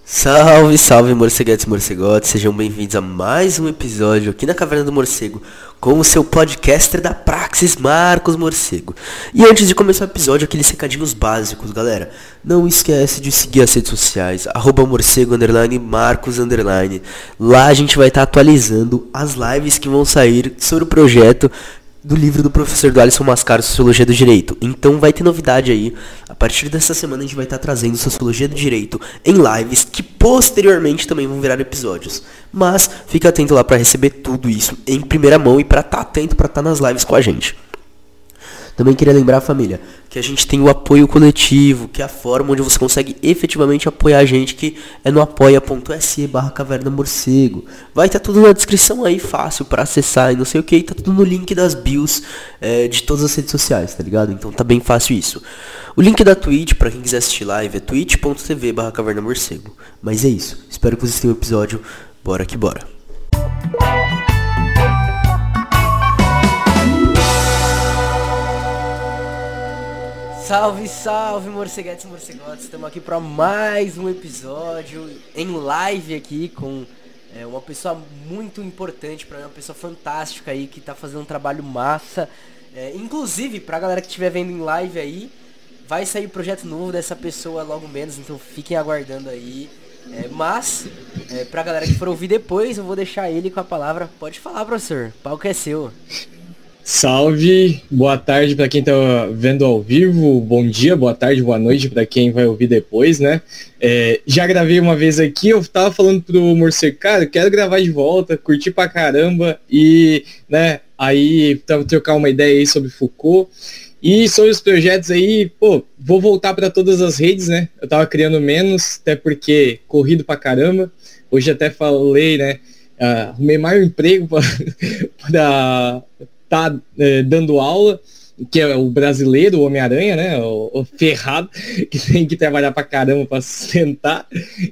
Salve, salve, morceguetes e morcegotes, sejam bem-vindos a mais um episódio aqui na Caverna do Morcego, com o seu podcaster da Praxis, Marcos Morcego. E antes de começar o episódio, aqueles recadinhos básicos, galera. Não esquece de seguir as redes sociais, @morcego_, Marcos_. Lá a gente vai estar atualizando as lives que vão sair sobre o projeto do livro do professor do Alisson Mascaro, Sociologia do Direito. Então vai ter novidade aí. A partir dessa semana a gente vai estar trazendo Sociologia do Direito em lives que posteriormente também vão virar episódios. Mas fica atento lá para receber tudo isso em primeira mão e para estar atento para estar nas lives com a gente. Também queria lembrar, família, que a gente tem o apoio coletivo, que é a forma onde você consegue efetivamente apoiar a gente, que é no apoia.se/Caverna Morcego. Vai estar tudo na descrição aí, fácil para acessar e não sei o que, tá tudo no link das bios de todas as redes sociais, tá ligado? Então tá bem fácil isso. O link da Twitch, para quem quiser assistir live, é twitch.tv/Caverna Morcego. Mas é isso, espero que vocês tenham um episódio, bora que bora. Salve, salve, morceguetes e morcegotes, estamos aqui para mais um episódio em live aqui com uma pessoa muito importante para mim, uma pessoa fantástica aí que tá fazendo um trabalho massa. Inclusive, pra galera que estiver vendo em live aí, vai sair o projeto novo dessa pessoa logo menos, então fiquem aguardando aí. Mas, pra galera que for ouvir depois, eu vou deixar ele com a palavra. Pode falar, professor, o palco é seu. Salve, boa tarde para quem tá vendo ao vivo, bom dia, boa tarde, boa noite para quem vai ouvir depois, né? Já gravei uma vez aqui, eu tava falando pro Morcego, cara, eu quero gravar de volta, curti pra caramba e, né, aí tava trocar uma ideia aí sobre Foucault e sobre os projetos aí, vou voltar para todas as redes, né? Eu tava criando menos, até porque corrido pra caramba, hoje até falei, né, arrumei mais um emprego pra tá dando aula, que é o brasileiro, o Homem-Aranha, né, o ferrado, que tem que trabalhar pra caramba pra sustentar,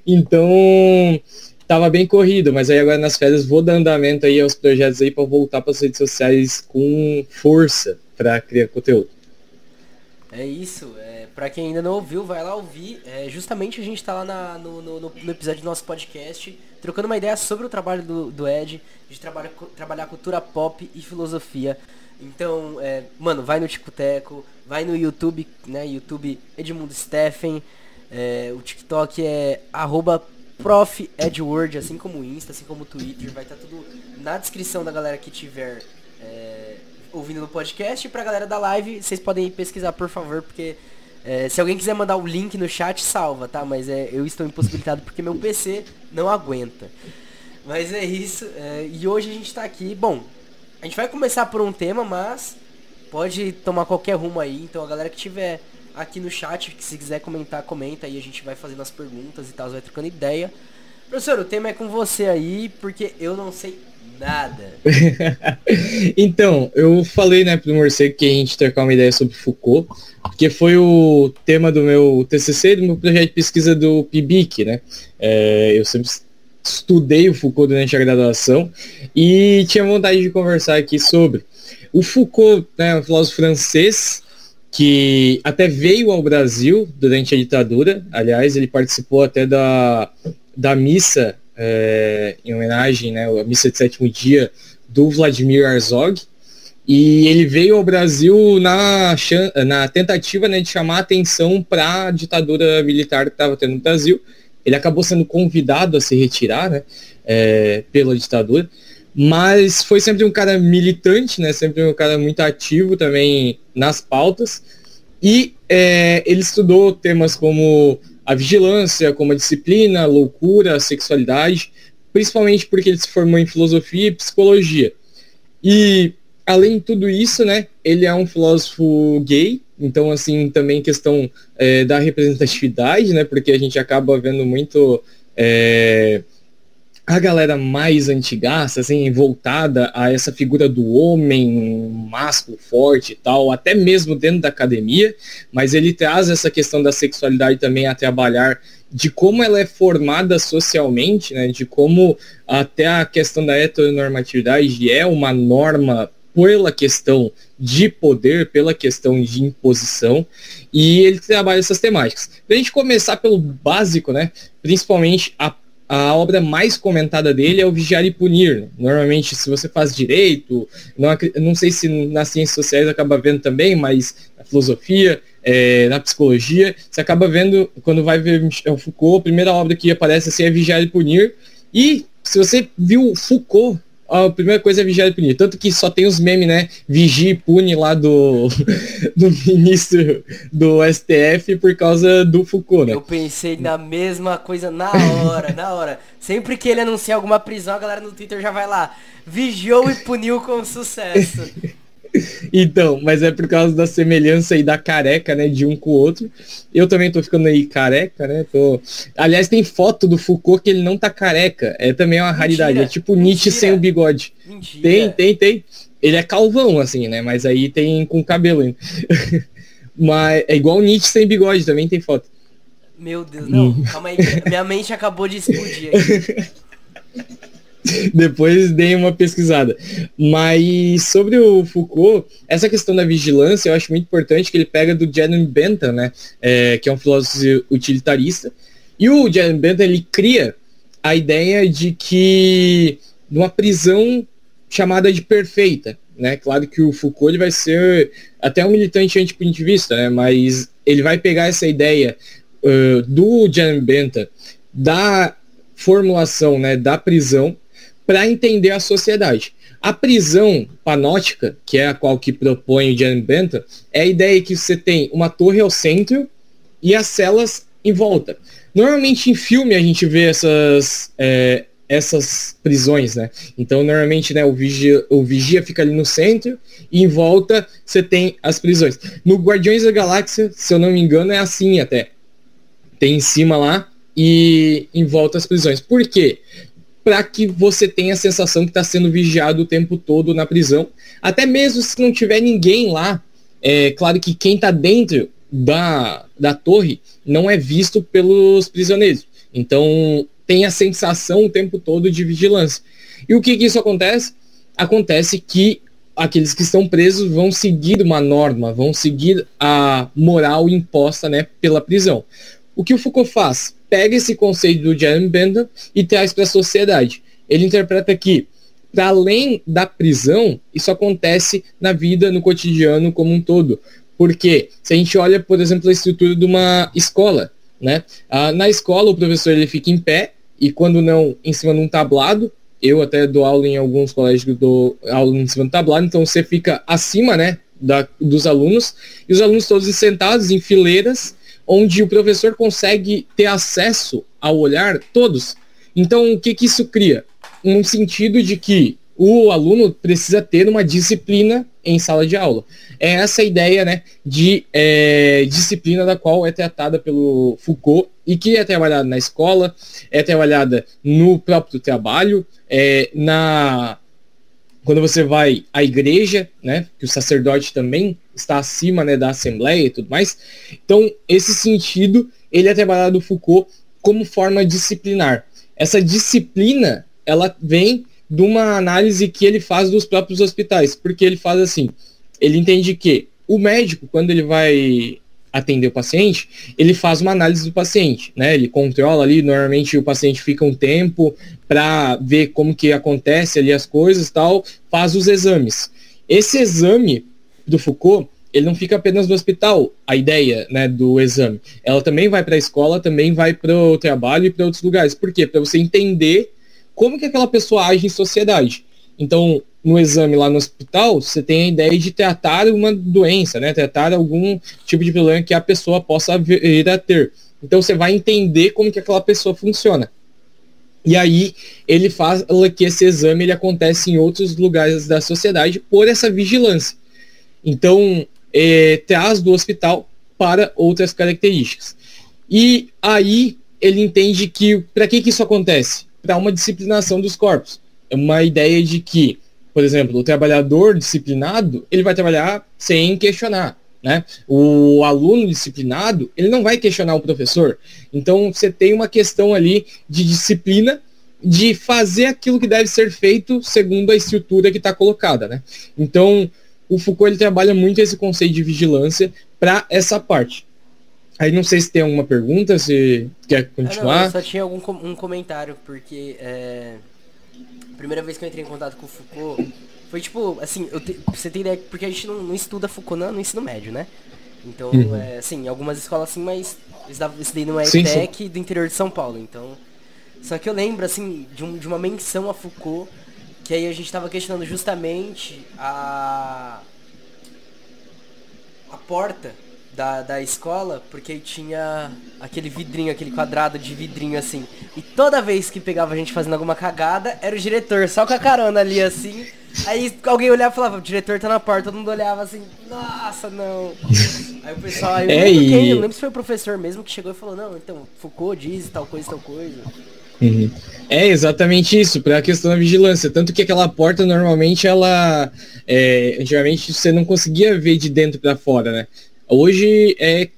então tava bem corrido, mas aí agora nas férias vou dar andamento aí aos projetos aí pra voltar pras redes sociais com força pra criar conteúdo. É isso, pra quem ainda não ouviu, vai lá ouvir. Justamente a gente tá lá no episódio do nosso podcast, trocando uma ideia sobre o trabalho do Ed, de trabalhar cultura pop e filosofia. Então, mano, vai no Ticoteco, vai no YouTube, né, YouTube Edmundo Steffen, o TikTok é @ProfEdward, assim como o Insta, assim como o Twitter, vai estar tudo na descrição da galera que tiver ouvindo no podcast. E pra galera da live, vocês podem ir pesquisar, por favor, porque se alguém quiser mandar o link no chat, salva, tá? Mas eu estou impossibilitado porque meu PC não aguenta. Mas é isso, e hoje a gente tá aqui, bom, a gente vai começar por um tema, mas pode tomar qualquer rumo aí. Então a galera que tiver aqui no chat, que se quiser comentar, comenta aí, a gente vai fazendo as perguntas e tal, vai trocando ideia. Professor, o tema é com você aí, porque eu não sei nada. Então, eu falei, né, pro Morcego que a gente trocar uma ideia sobre Foucault, porque foi o tema do meu TCC, do meu projeto de pesquisa do PIBIC, né? Eu sempre estudei o Foucault durante a graduação e tinha vontade de conversar aqui sobre. O Foucault, né, um filósofo francês que até veio ao Brasil durante a ditadura. Aliás, ele participou até da missa em homenagem, né, a missa de sétimo dia do Vladimir Herzog, e ele veio ao Brasil na tentativa, né, de chamar a atenção para a ditadura militar que estava tendo no Brasil. Ele acabou sendo convidado a se retirar, né, pela ditadura, mas foi sempre um cara militante, né, sempre um cara muito ativo também nas pautas, e ele estudou temas como a vigilância, como a disciplina, a loucura, a sexualidade, principalmente porque ele se formou em filosofia e psicologia. E, além de tudo isso, né, ele é um filósofo gay, então, assim, também questão da representatividade, né, porque a gente acaba vendo muito a galera mais antigaça, assim, voltada a essa figura do homem másculo, forte e tal, até mesmo dentro da academia, mas ele traz essa questão da sexualidade também a trabalhar, de como ela é formada socialmente, né, de como até a questão da heteronormatividade é uma norma pela questão de poder, pela questão de imposição, e ele trabalha essas temáticas. Para a gente começar pelo básico, né, principalmente a obra mais comentada dele é o Vigiar e Punir. Normalmente, se você faz direito, não sei se nas ciências sociais acaba vendo também, mas na filosofia, na psicologia, você acaba vendo, quando vai ver o Foucault, a primeira obra que aparece assim é Vigiar e Punir. E se você viu Foucault, a primeira coisa é Vigiar e Punir. Tanto que só tem os memes, né? Vigia e pune lá do ministro do STF por causa do Foucault, né? Eu pensei na mesma coisa na hora. Sempre que ele anuncia alguma prisão, a galera no Twitter já vai lá. Vigiou e puniu com sucesso. Então, mas é por causa da semelhança aí da careca, né, de um com o outro. Eu também tô ficando aí careca, né? Aliás, tem foto do Foucault que ele não tá careca. Também uma raridade. É tipo Nietzsche sem o bigode. Mentira. Tem. Ele é calvão, assim, né? Mas aí tem com cabelo ainda. Mas é igual Nietzsche sem bigode, também tem foto. Meu Deus, não. Calma aí. Minha mente acabou de explodir aqui. Depois dei uma pesquisada. Mas sobre o Foucault, essa questão da vigilância eu acho muito importante, que ele pega do Jeremy Bentham, né? Que é um filósofo utilitarista. E o Jeremy Bentham, ele cria a ideia de que numa prisão chamada de perfeita, né? Claro que o Foucault ele vai ser até um militante antipunitivista, né? Mas ele vai pegar essa ideia do Jeremy Bentham, da formulação, né, da prisão, para entender a sociedade. A prisão panótica, que é a qual que propõe o Jeremy Bentham, é a ideia que você tem uma torre ao centro e as celas em volta. Normalmente em filme a gente vê essas prisões, né? Então normalmente, né, o vigia fica ali no centro e em volta você tem as prisões. No Guardiões da Galáxia, se eu não me engano, é assim até. Tem em cima lá e em volta as prisões. Por quê? Para que você tenha a sensação que está sendo vigiado o tempo todo na prisão. Até mesmo se não tiver ninguém lá, é claro que quem está dentro da torre não é visto pelos prisioneiros. Então tem a sensação o tempo todo de vigilância. E o que isso acontece? Acontece que aqueles que estão presos vão seguir uma norma, vão seguir a moral imposta, né, pela prisão. O que o Foucault faz? Pega esse conceito do Jeremy Bentham e traz para a sociedade. Ele interpreta que, para além da prisão, isso acontece na vida, no cotidiano como um todo. Porque se a gente olha, por exemplo, a estrutura de uma escola, né? Na escola o professor ele fica em pé e quando não, em cima de um tablado. Eu até dou aula em alguns colégios que dou aula em cima do tablado, então você fica acima, né, dos alunos, e os alunos todos sentados em fileiras, onde o professor consegue ter acesso ao olhar todos. Então, o que isso cria? Um sentido de que o aluno precisa ter uma disciplina em sala de aula. É essa a ideia, né, de disciplina da qual é tratada pelo Foucault e que é trabalhada na escola, é trabalhada no próprio trabalho, quando você vai à igreja, né, que o sacerdote também está acima, né, da assembleia e tudo mais. Então, esse sentido, ele é trabalhado no Foucault como forma disciplinar. Essa disciplina, ela vem de uma análise que ele faz dos próprios hospitais, porque ele faz assim, ele entende que o médico, quando ele vai atender o paciente, ele faz uma análise do paciente, né? Ele controla ali, normalmente o paciente fica um tempo para ver como que acontece ali as coisas e tal, faz os exames. Esse exame do Foucault, ele não fica apenas no hospital, a ideia, né, do exame. Ela também vai para a escola, também vai para o trabalho e para outros lugares. Por quê? Para você entender como que aquela pessoa age em sociedade. Então, no exame lá no hospital, você tem a ideia de tratar uma doença, né? Tratar algum tipo de problema que a pessoa possa vir a ter. Então, você vai entender como que aquela pessoa funciona. E aí, ele fala que esse exame ele acontece em outros lugares da sociedade por essa vigilância. Então, traz do hospital para outras características. E aí, ele entende que, para que isso acontece? Para uma disciplinação dos corpos. É uma ideia de que, por exemplo, o trabalhador disciplinado, ele vai trabalhar sem questionar, né? O aluno disciplinado, ele não vai questionar o professor. Então, você tem uma questão ali de disciplina de fazer aquilo que deve ser feito segundo a estrutura que está colocada, né? Então, o Foucault ele trabalha muito esse conceito de vigilância para essa parte. Aí não sei se tem alguma pergunta, se quer continuar. Não, eu só tinha um comentário, porque a primeira vez que eu entrei em contato com o Foucault foi tipo, assim, você tem ideia, porque a gente não estuda Foucault no ensino médio, né? Então, assim, algumas escolas assim, mas isso daí não é ETEC do interior de São Paulo, então... Só que eu lembro, assim, de uma menção a Foucault, que aí a gente tava questionando justamente a porta da escola, porque aí tinha aquele vidrinho, aquele quadrado de vidrinho, assim. E toda vez que pegava a gente fazendo alguma cagada, era o diretor, só com a carona ali, assim. Aí alguém olhava e falava, o diretor tá na porta, todo mundo olhava assim, nossa, não. Aí o pessoal, eu lembro se foi o professor mesmo que chegou e falou, não, então, Foucault diz tal coisa. Uhum. É exatamente isso, para a questão da vigilância. Tanto que aquela porta, normalmente, antigamente você não conseguia ver de dentro para fora, né? Hoje é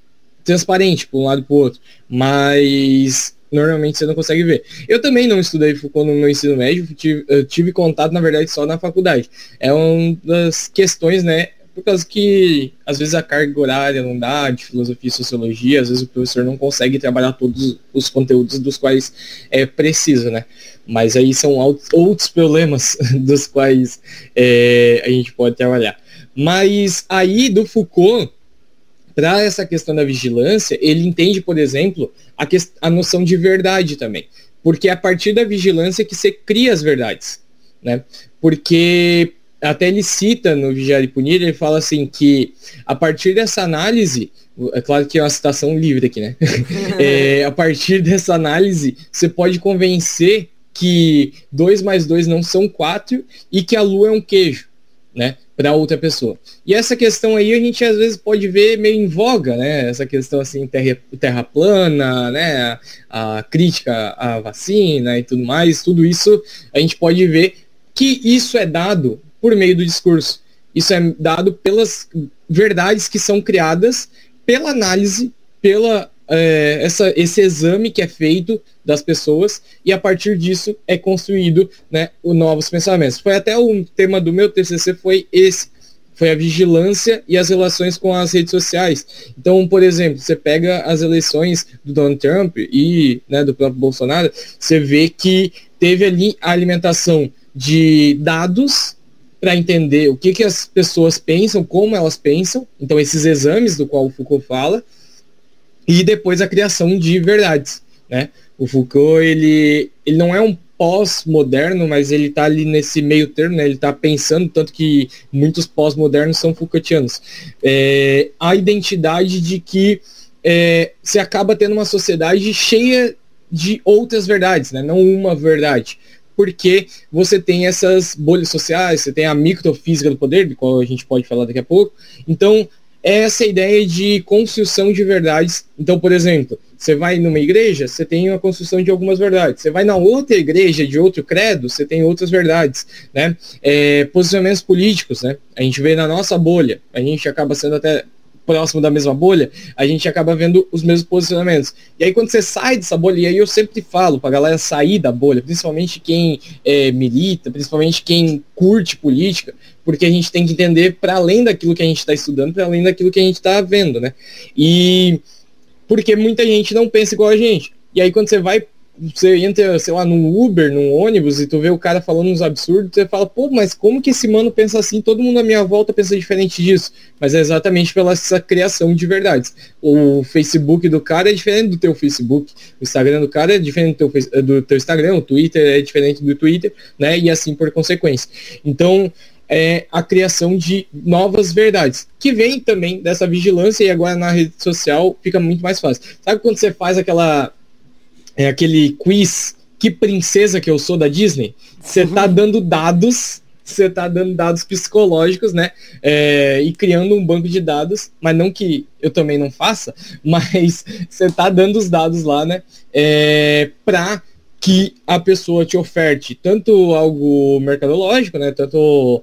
transparente para um lado e para o outro, mas normalmente você não consegue ver. Eu também não estudei Foucault no meu ensino médio, eu tive contato, na verdade, só na faculdade. É uma das questões, né? Por causa que, às vezes, a carga horária não dá, de filosofia e sociologia, às vezes o professor não consegue trabalhar todos os conteúdos dos quais é preciso, né? Mas aí são outros problemas dos quais a gente pode trabalhar. Mas aí, do Foucault, para essa questão da vigilância, ele entende, por exemplo, a noção de verdade também. Porque é a partir da vigilância que você cria as verdades, né? Porque... Até ele cita no Vigiar e Punir, ele fala assim que a partir dessa análise, é claro que é uma citação livre aqui, né? A partir dessa análise, você pode convencer que 2 mais 2 não são 4 e que a lua é um queijo, né? Para outra pessoa. E essa questão aí a gente às vezes pode ver meio em voga, né? Essa questão assim, terra plana, né? A crítica à vacina e tudo mais, tudo isso a gente pode ver que isso é dado por meio do discurso. Isso é dado pelas verdades que são criadas pela análise, esse exame que é feito das pessoas, e a partir disso é construído, né, os novos pensamentos. Foi até o tema do meu TCC, foi a vigilância e as relações com as redes sociais. Então, por exemplo, você pega as eleições do Donald Trump e, né, do próprio Bolsonaro, você vê que teve ali a alimentação de dados para entender o que as pessoas pensam, como elas pensam, então esses exames do qual o Foucault fala, e depois a criação de verdades, né? O Foucault, ele não é um pós-moderno, mas ele está ali nesse meio termo, né? Ele está pensando, tanto que muitos pós-modernos são Foucaultianos. A identidade de que se acaba tendo uma sociedade cheia de outras verdades, né? Não uma verdade. Porque você tem essas bolhas sociais, você tem a microfísica do poder, de qual a gente pode falar daqui a pouco. Então, essa ideia de construção de verdades. Então, por exemplo, você vai numa igreja, você tem uma construção de algumas verdades. Você vai na outra igreja de outro credo, você tem outras verdades, né? Posicionamentos políticos, né? A gente vê na nossa bolha, a gente acaba sendo até próximo da mesma bolha, a gente acaba vendo os mesmos posicionamentos. E aí quando você sai dessa bolha, e aí eu sempre falo pra galera sair da bolha, principalmente quem milita, principalmente quem curte política, porque a gente tem que entender para além daquilo que a gente está estudando, para além daquilo que a gente está vendo, né? E porque muita gente não pensa igual a gente. E aí quando você entra, sei lá, num Uber, num ônibus, e tu vê o cara falando uns absurdos, você fala, pô, mas como que esse mano pensa assim? Todo mundo à minha volta pensa diferente disso. Mas é exatamente pela essa criação de verdades. O Facebook do cara é diferente do teu Facebook, o Instagram do cara é diferente do teu Instagram, o Twitter é diferente do Twitter, né? E assim por consequência. Então, é a criação de novas verdades, que vem também dessa vigilância, e agora na rede social fica muito mais fácil. Sabe quando você faz aquele quiz, que princesa que eu sou da Disney? Você tá dando dados psicológicos, né? E criando um banco de dados, mas não que eu também não faça, mas você tá dando os dados lá, né? Para que a pessoa te oferte tanto algo mercadológico, né? Tanto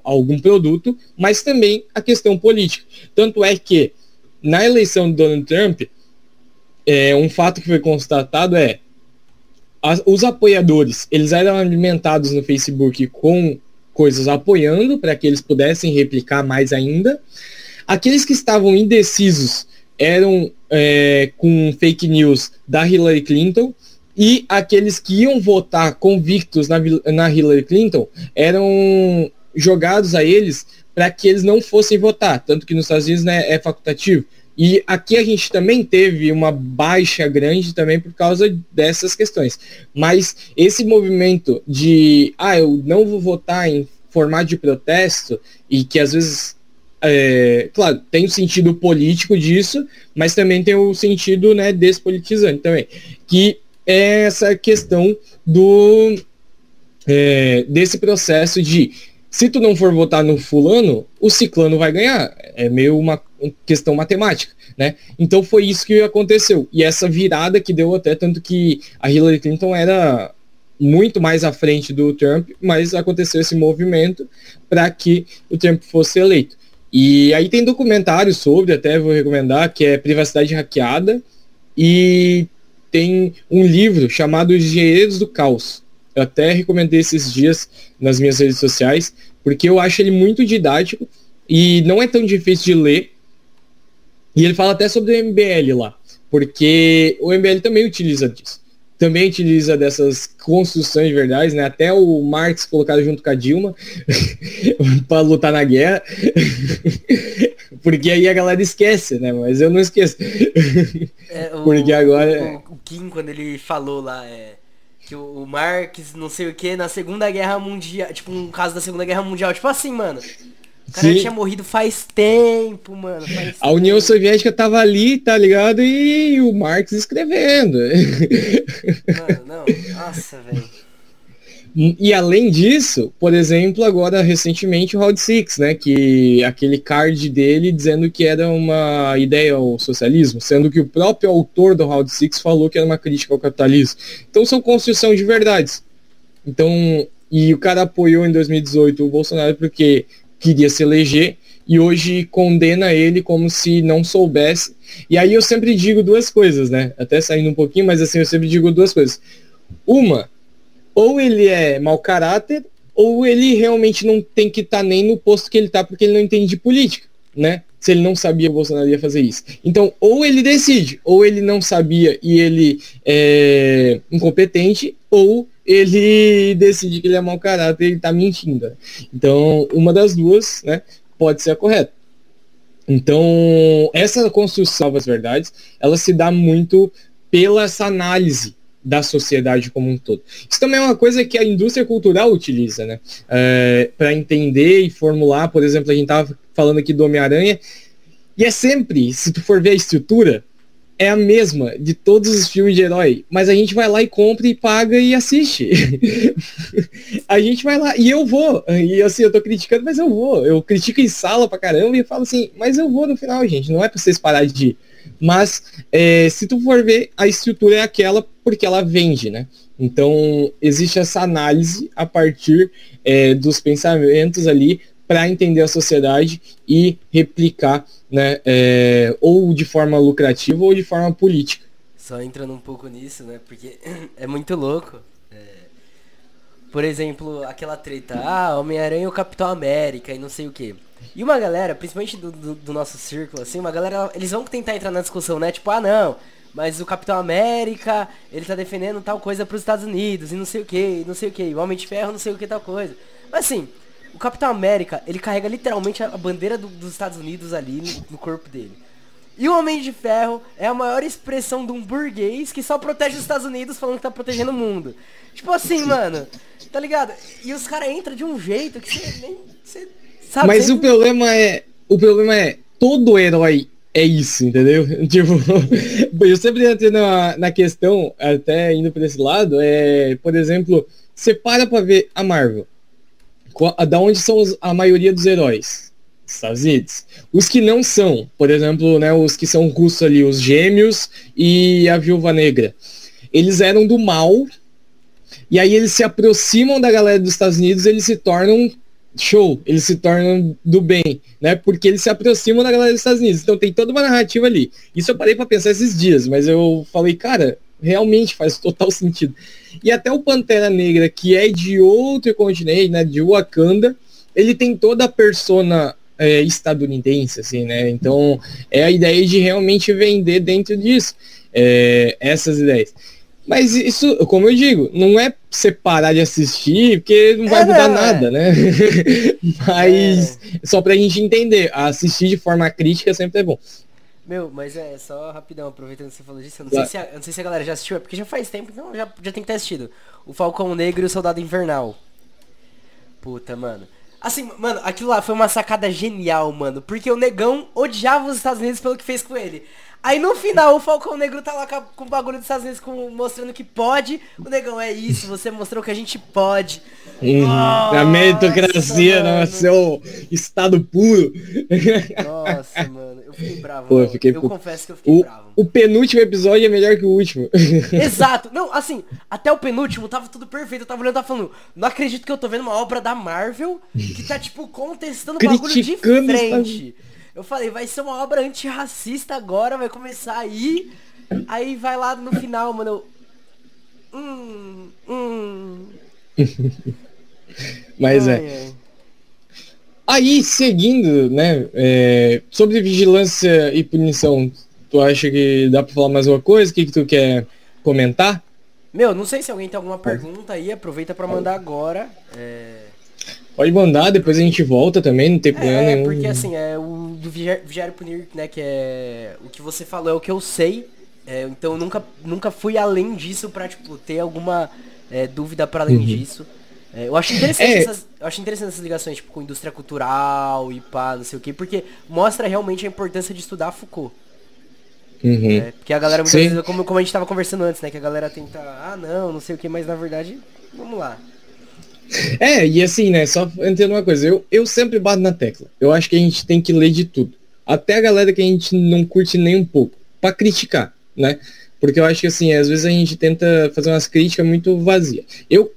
algum produto, mas também a questão política. Tanto é que na eleição do Donald Trump, um fato que foi constatado os apoiadores, eles eram alimentados no Facebook com coisas apoiando para que eles pudessem replicar mais ainda. Aqueles que estavam indecisos eram com fake news da Hillary Clinton, e aqueles que iam votar convictos na Hillary Clinton eram jogados a eles para que eles não fossem votar, tanto que nos Estados Unidos, né, é facultativo. E aqui a gente também teve uma baixa grande também por causa dessas questões. Mas esse movimento de, eu não vou votar em formato de protesto, e que às vezes, claro, tem o sentido político disso, mas também tem o sentido, né, despolitizante também, que é essa questão desse processo de, se tu não for votar no fulano, o ciclano vai ganhar. É meio uma questão matemática, né? Então foi isso que aconteceu. E essa virada que deu até, tanto que a Hillary Clinton era muito mais à frente do Trump, mas aconteceu esse movimento para que o Trump fosse eleito. E aí tem documentários sobre, até vou recomendar, que é Privacidade Hackeada, e tem um livro chamado Os Engenheiros do Caos. Eu até recomendei esses dias nas minhas redes sociais, porque eu acho ele muito didático e não é tão difícil de ler. E ele fala até sobre o MBL lá, porque o MBL também utiliza disso. Também utiliza dessas construções de verdades, né? Até o Marx colocado junto com a Dilma para lutar na guerra. Porque aí a galera esquece, né? Mas eu não esqueço. Porque agora... O Kim, quando ele falou lá, que o Marx, não sei o que, na Segunda Guerra Mundial, tipo, um caso da Segunda Guerra Mundial, tipo assim, mano, o cara tinha morrido faz tempo, mano. A União Soviética tava ali, tá ligado? E o Marx escrevendo. Mano, não, nossa, velho. E além disso, por exemplo, agora recentemente o Round Six, né, que aquele card dele dizendo que era uma ideia ao socialismo, sendo que o próprio autor do Round Six falou que era uma crítica ao capitalismo. Então são construção de verdades. Então, e o cara apoiou em 2018 o Bolsonaro porque queria se eleger, e hoje condena ele como se não soubesse. E aí eu sempre digo duas coisas, né, até saindo um pouquinho, mas assim, eu sempre digo duas coisas. Uma, ou ele é mau caráter, ou ele realmente não tem que estar nem no posto que ele está, porque ele não entende de política, né? Se ele não sabia que o Bolsonaro ia fazer isso. Então, ou ele decide, ou ele não sabia e ele é incompetente, ou ele decide que ele é mau caráter e ele está mentindo. Então, uma das duas, né, pode ser a correta. Então, essa construção das verdades, ela se dá muito pela essa análise da sociedade como um todo. Isso também é uma coisa que a indústria cultural utiliza, né? Para entender e formular, por exemplo, a gente estava falando aqui do Homem-Aranha, e é sempre, se tu for ver a estrutura, é a mesma de todos os filmes de herói, mas a gente vai lá e compra e paga e assiste. A gente vai lá, e eu vou, e assim, eu tô criticando, mas eu vou. Eu critico em sala pra caramba e falo assim, mas eu vou no final, gente, não é pra vocês pararem de ir. Mas, se tu for ver, a estrutura é aquela porque ela vende, né? Então, existe essa análise a partir dos pensamentos ali para entender a sociedade e replicar, né? Ou de forma lucrativa ou de forma política. Só entrando um pouco nisso, né? Porque é muito louco. Por exemplo, aquela treta, Homem-Aranha ou Capitão América e não sei o que. E uma galera, principalmente do nosso círculo, assim, uma galera, eles vão tentar entrar na discussão, né? Tipo, não, mas o Capitão América, ele tá defendendo tal coisa pros Estados Unidos, e não sei o que, e não sei o que, o Homem de Ferro, não sei o que, tal coisa. Mas assim, o Capitão América, ele carrega literalmente a bandeira dos Estados Unidos ali no corpo dele. E o Homem de Ferro é a maior expressão de um burguês que só protege os Estados Unidos falando que tá protegendo o mundo. Tipo assim, mano, tá ligado? E os caras entram de um jeito que você nem... sabe, mas sempre... o problema é, todo herói é isso, entendeu? Tipo, eu sempre entro na questão, até indo pra esse lado, por exemplo, você para pra ver a Marvel. Da onde são a maioria dos heróis? Estados Unidos. Os que não são, por exemplo, né, os que são russos ali, os Gêmeos e a Viúva Negra, eles eram do mal, e aí eles se aproximam da galera dos Estados Unidos, eles se tornam show, eles se tornam do bem, né, porque eles se aproximam da galera dos Estados Unidos, então tem toda uma narrativa ali. Isso eu parei pra pensar esses dias, mas eu falei, cara, realmente faz total sentido. E até o Pantera Negra, que é de outro continente, né, de Wakanda, ele tem toda a persona estadunidense, assim, né? Então, é a ideia de realmente vender dentro disso, essas ideias. Mas isso, como eu digo, não é você parar de assistir, porque não vai mudar nada, né? Mas só pra gente entender, assistir de forma crítica sempre é bom. Meu, mas só rapidão, aproveitando que você falou disso, eu não sei se a galera já assistiu, é porque já faz tempo, então já tem que ter assistido. O Falcão Negro e o Soldado Invernal. Puta, mano. Assim, mano, aquilo lá foi uma sacada genial, mano, porque o negão odiava os Estados Unidos pelo que fez com ele. Aí no final o Falcão Negro tá lá com o bagulho dos Estados Unidos mostrando que pode. O negão, é isso, você mostrou que a gente pode. A meritocracia, no seu estado puro. Nossa, mano, eu fiquei bravo. Pô, eu confesso que eu fiquei bravo. O penúltimo episódio é melhor que o último. Exato. Não, assim, até o penúltimo tava tudo perfeito. Eu tava olhando e tava falando, não acredito que eu tô vendo uma obra da Marvel que tá, tipo, contestando o bagulho de frente. Eu falei, vai ser uma obra antirracista agora, vai começar aí. Aí vai lá no final, mano. Mas Aí, seguindo, né, sobre vigilância e punição, tu acha que dá pra falar mais uma coisa? O que tu quer comentar? Meu, não sei se alguém tem alguma pergunta aí, aproveita pra mandar agora. Pode mandar, depois a gente volta também, não tem problema nenhum. Porque assim, o do Vigiar e Punir, né, que é o que você falou, é o que eu sei. Então eu nunca fui além disso pra, tipo, ter alguma dúvida pra além disso. Eu acho interessante essas ligações, tipo, com indústria cultural e pá, não sei o quê, porque mostra realmente a importância de estudar Foucault. Porque a galera, muitas vezes, como a gente tava conversando antes, né, que a galera tenta, não sei o que, mas na verdade, vamos lá. E assim, né, só entendo uma coisa, eu sempre bato na tecla. Eu acho que a gente tem que ler de tudo. Até a galera que a gente não curte nem um pouco, pra criticar, né? Porque eu acho que assim, às vezes a gente tenta fazer umas críticas muito vazias. Eu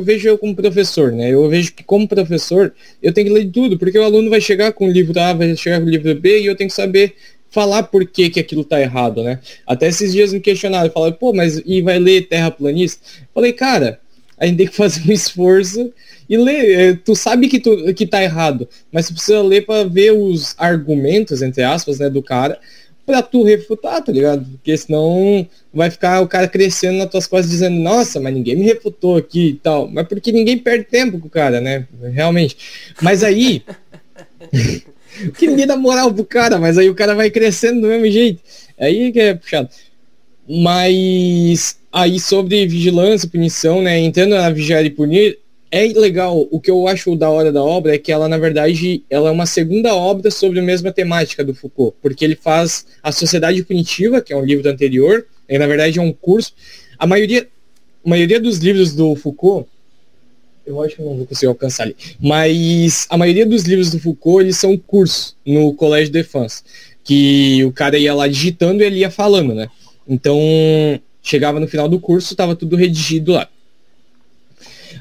vejo eu como professor, né? Eu vejo que como professor, eu tenho que ler de tudo, porque o aluno vai chegar com o livro A, vai chegar com o livro B, e eu tenho que saber falar por que aquilo tá errado, né? Até esses dias me questionaram, falaram, pô, mas e vai ler terraplanista? Falei, cara, a gente tem que fazer um esforço e ler. Tu sabe que tá errado, mas tu precisa ler para ver os argumentos, entre aspas, né, do cara, pra tu refutar, tá ligado? Porque senão vai ficar o cara crescendo nas tuas costas dizendo, nossa, mas ninguém me refutou aqui e tal. Mas porque ninguém perde tempo com o cara, né? Realmente. Mas aí... que ninguém dá moral pro cara, mas aí o cara vai crescendo do mesmo jeito. Aí que é puxado. Mas aí sobre vigilância, punição, né? Entrando na Vigiar e Punir, é legal. O que eu acho da hora da obra é que ela, na verdade, ela é uma segunda obra sobre a mesma temática do Foucault, porque ele faz A Sociedade Punitiva, que é um livro anterior, e na verdade é um curso. A maioria dos livros do Foucault, eu acho que não vou conseguir alcançar ali, mas a maioria dos livros do Foucault, eles são cursos no Collège de France, que o cara ia lá digitando e ele ia falando, né? Então, chegava no final do curso, estava tudo redigido lá.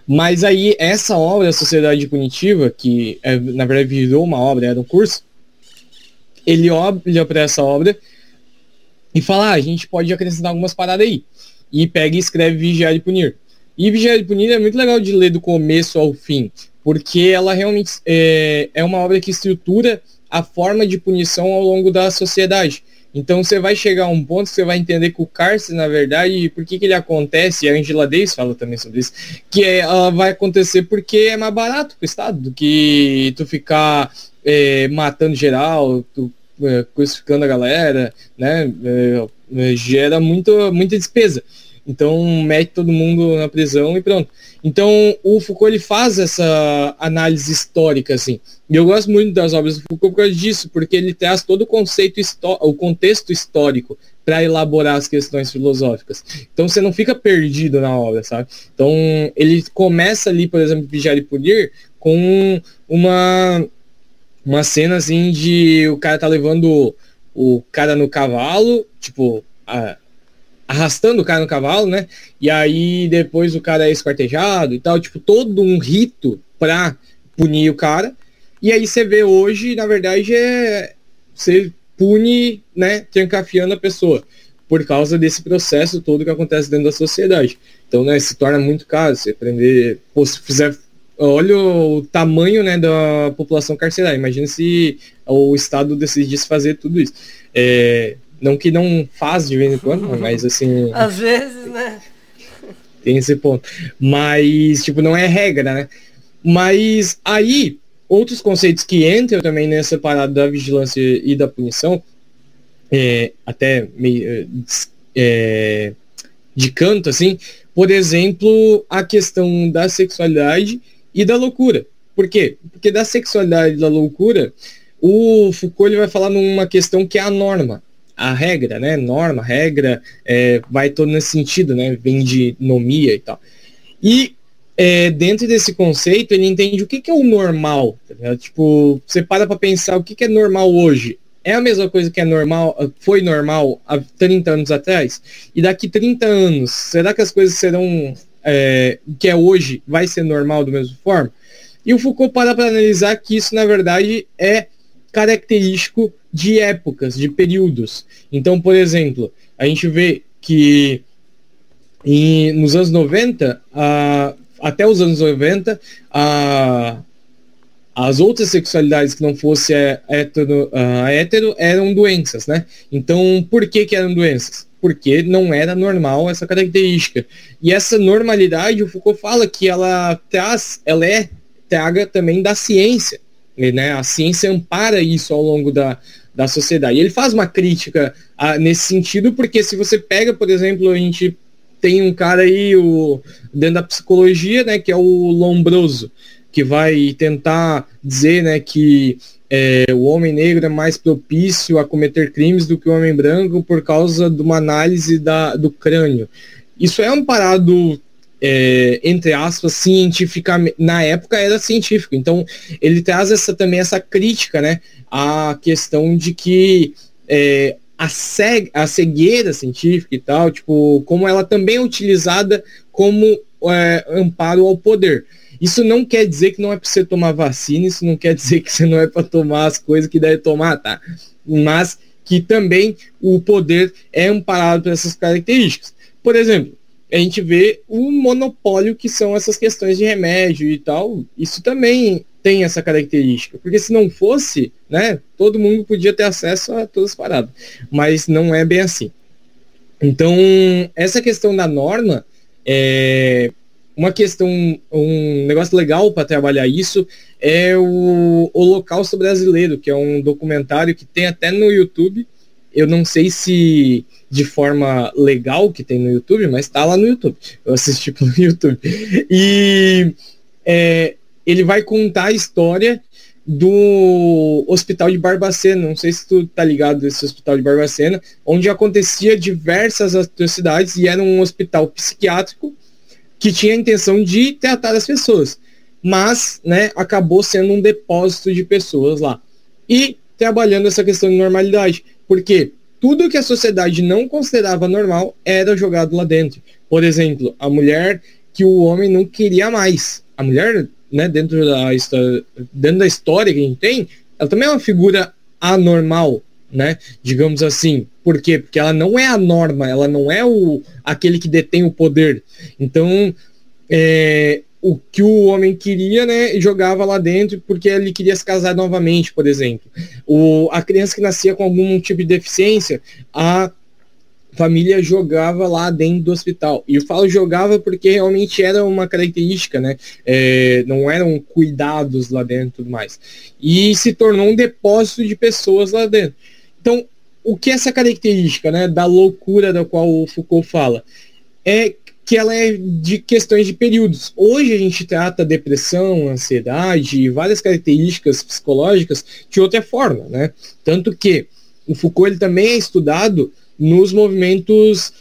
Mas aí, essa obra, A Sociedade Punitiva, que na verdade virou uma obra, era um curso, ele olha para essa obra e fala, a gente pode acrescentar algumas paradas aí. E pega e escreve Vigiar e Punir. E Vigiar e Punir é muito legal de ler do começo ao fim, porque ela realmente é uma obra que estrutura a forma de punição ao longo da sociedade. Então você vai chegar a um ponto que você vai entender que o cárcere, na verdade, por que ele acontece, e a Angela Davis fala também sobre isso, que ela vai acontecer porque é mais barato pro Estado do que tu ficar matando geral, crucificando a galera, né? Gera muita despesa. Então mete todo mundo na prisão e pronto. Então o Foucault, ele faz essa análise histórica, assim. E eu gosto muito das obras do Foucault por causa disso, porque ele traz todo o contexto histórico para elaborar as questões filosóficas. Então você não fica perdido na obra, sabe? Então ele começa ali, por exemplo, Vigiar e Punir, com uma cena assim de o cara tá levando o cara no cavalo, tipo, arrastando o cara no cavalo, né? E aí depois o cara é esquartejado e tal, tipo, todo um rito pra punir o cara. E aí você vê hoje, na verdade, você pune, né, trancafiando a pessoa. por causa desse processo todo que acontece dentro da sociedade. Então, né, se torna muito caro você aprender, se fizer, olha o tamanho, né, da população carcerária, imagina se o Estado decidisse fazer tudo isso. Não que não faz de vez em quando, mas assim... Às vezes, né? Tem esse ponto. Mas, tipo, não é regra, né? Mas aí, outros conceitos que entram também nessa parada da vigilância e da punição, até meio de canto, assim, por exemplo, a questão da sexualidade e da loucura. Por quê? Porque da sexualidade e da loucura, o Foucault ele vai falar numa questão que é a norma. A regra, né? Norma, regra, vai todo nesse sentido, né? Vem de nomia e tal. E dentro desse conceito, ele entende o que é o normal. Tá? Tipo, você para pensar o que é normal hoje. É a mesma coisa que é normal, foi normal há 30 anos atrás? E daqui 30 anos, será que as coisas serão, que é hoje, vai ser normal da mesma forma? E o Foucault para analisar que isso, na verdade, é característico de épocas, de períodos. Então, por exemplo, a gente vê que nos anos 90, até os anos 90, as outras sexualidades que não fosse hétero eram doenças, né? Então, por que eram doenças? Porque não era normal essa característica. E essa normalidade, o Foucault fala que ela traga também da ciência, né? A ciência ampara isso ao longo da sociedade. E ele faz uma crítica nesse sentido, porque se você pega, por exemplo, a gente tem um cara aí dentro da psicologia, né, que é o Lombroso, que vai tentar dizer, né, que o homem negro é mais propício a cometer crimes do que o homem branco por causa de uma análise do crânio. Isso é amparado, entre aspas, cientificamente. Na época era científico. Então, ele traz também essa crítica, né, à questão de que a cegueira científica e tal, tipo, como ela também é utilizada como amparo ao poder. Isso não quer dizer que não é para você tomar vacina, isso não quer dizer que você não é para tomar as coisas que deve tomar, tá? Mas que também o poder é amparado por essas características. Por exemplo, a gente vê o monopólio que são essas questões de remédio e tal, isso também tem essa característica, porque se não fosse, né, todo mundo podia ter acesso a todas as paradas, mas não é bem assim. Então, essa questão da norma é uma questão, um negócio legal para trabalhar isso é o Holocausto Brasileiro, que é um documentário que tem até no YouTube. Eu não sei se de forma legal que tem no YouTube, mas tá lá no YouTube. Eu assisti pelo YouTube. E ele vai contar a história do Hospital de Barbacena. Não sei se tu tá ligado desse Hospital de Barbacena, onde acontecia diversas atrocidades e era um hospital psiquiátrico que tinha a intenção de tratar as pessoas, mas, né, acabou sendo um depósito de pessoas lá. E trabalhando essa questão de normalidade, porque tudo que a sociedade não considerava normal era jogado lá dentro. Por exemplo, a mulher que o homem não queria mais. A mulher, né, dentro da história que a gente tem, ela também é uma figura anormal, né, digamos assim. Por quê? Porque ela não é a norma, ela não é aquele que detém o poder. Então, o que o homem queria, né, jogava lá dentro porque ele queria se casar novamente, por exemplo. A criança que nascia com algum tipo de deficiência, a família jogava lá dentro do hospital. E eu falo jogava porque realmente era uma característica, né? Não eram cuidados lá dentro e tudo mais. E se tornou um depósito de pessoas lá dentro. Então, o que é essa característica, né, da loucura da qual o Foucault fala? É que ela é de questões de períodos. Hoje a gente trata depressão, ansiedade e várias características psicológicas de outra forma, né? Tanto que o Foucault ele também é estudado nos movimentos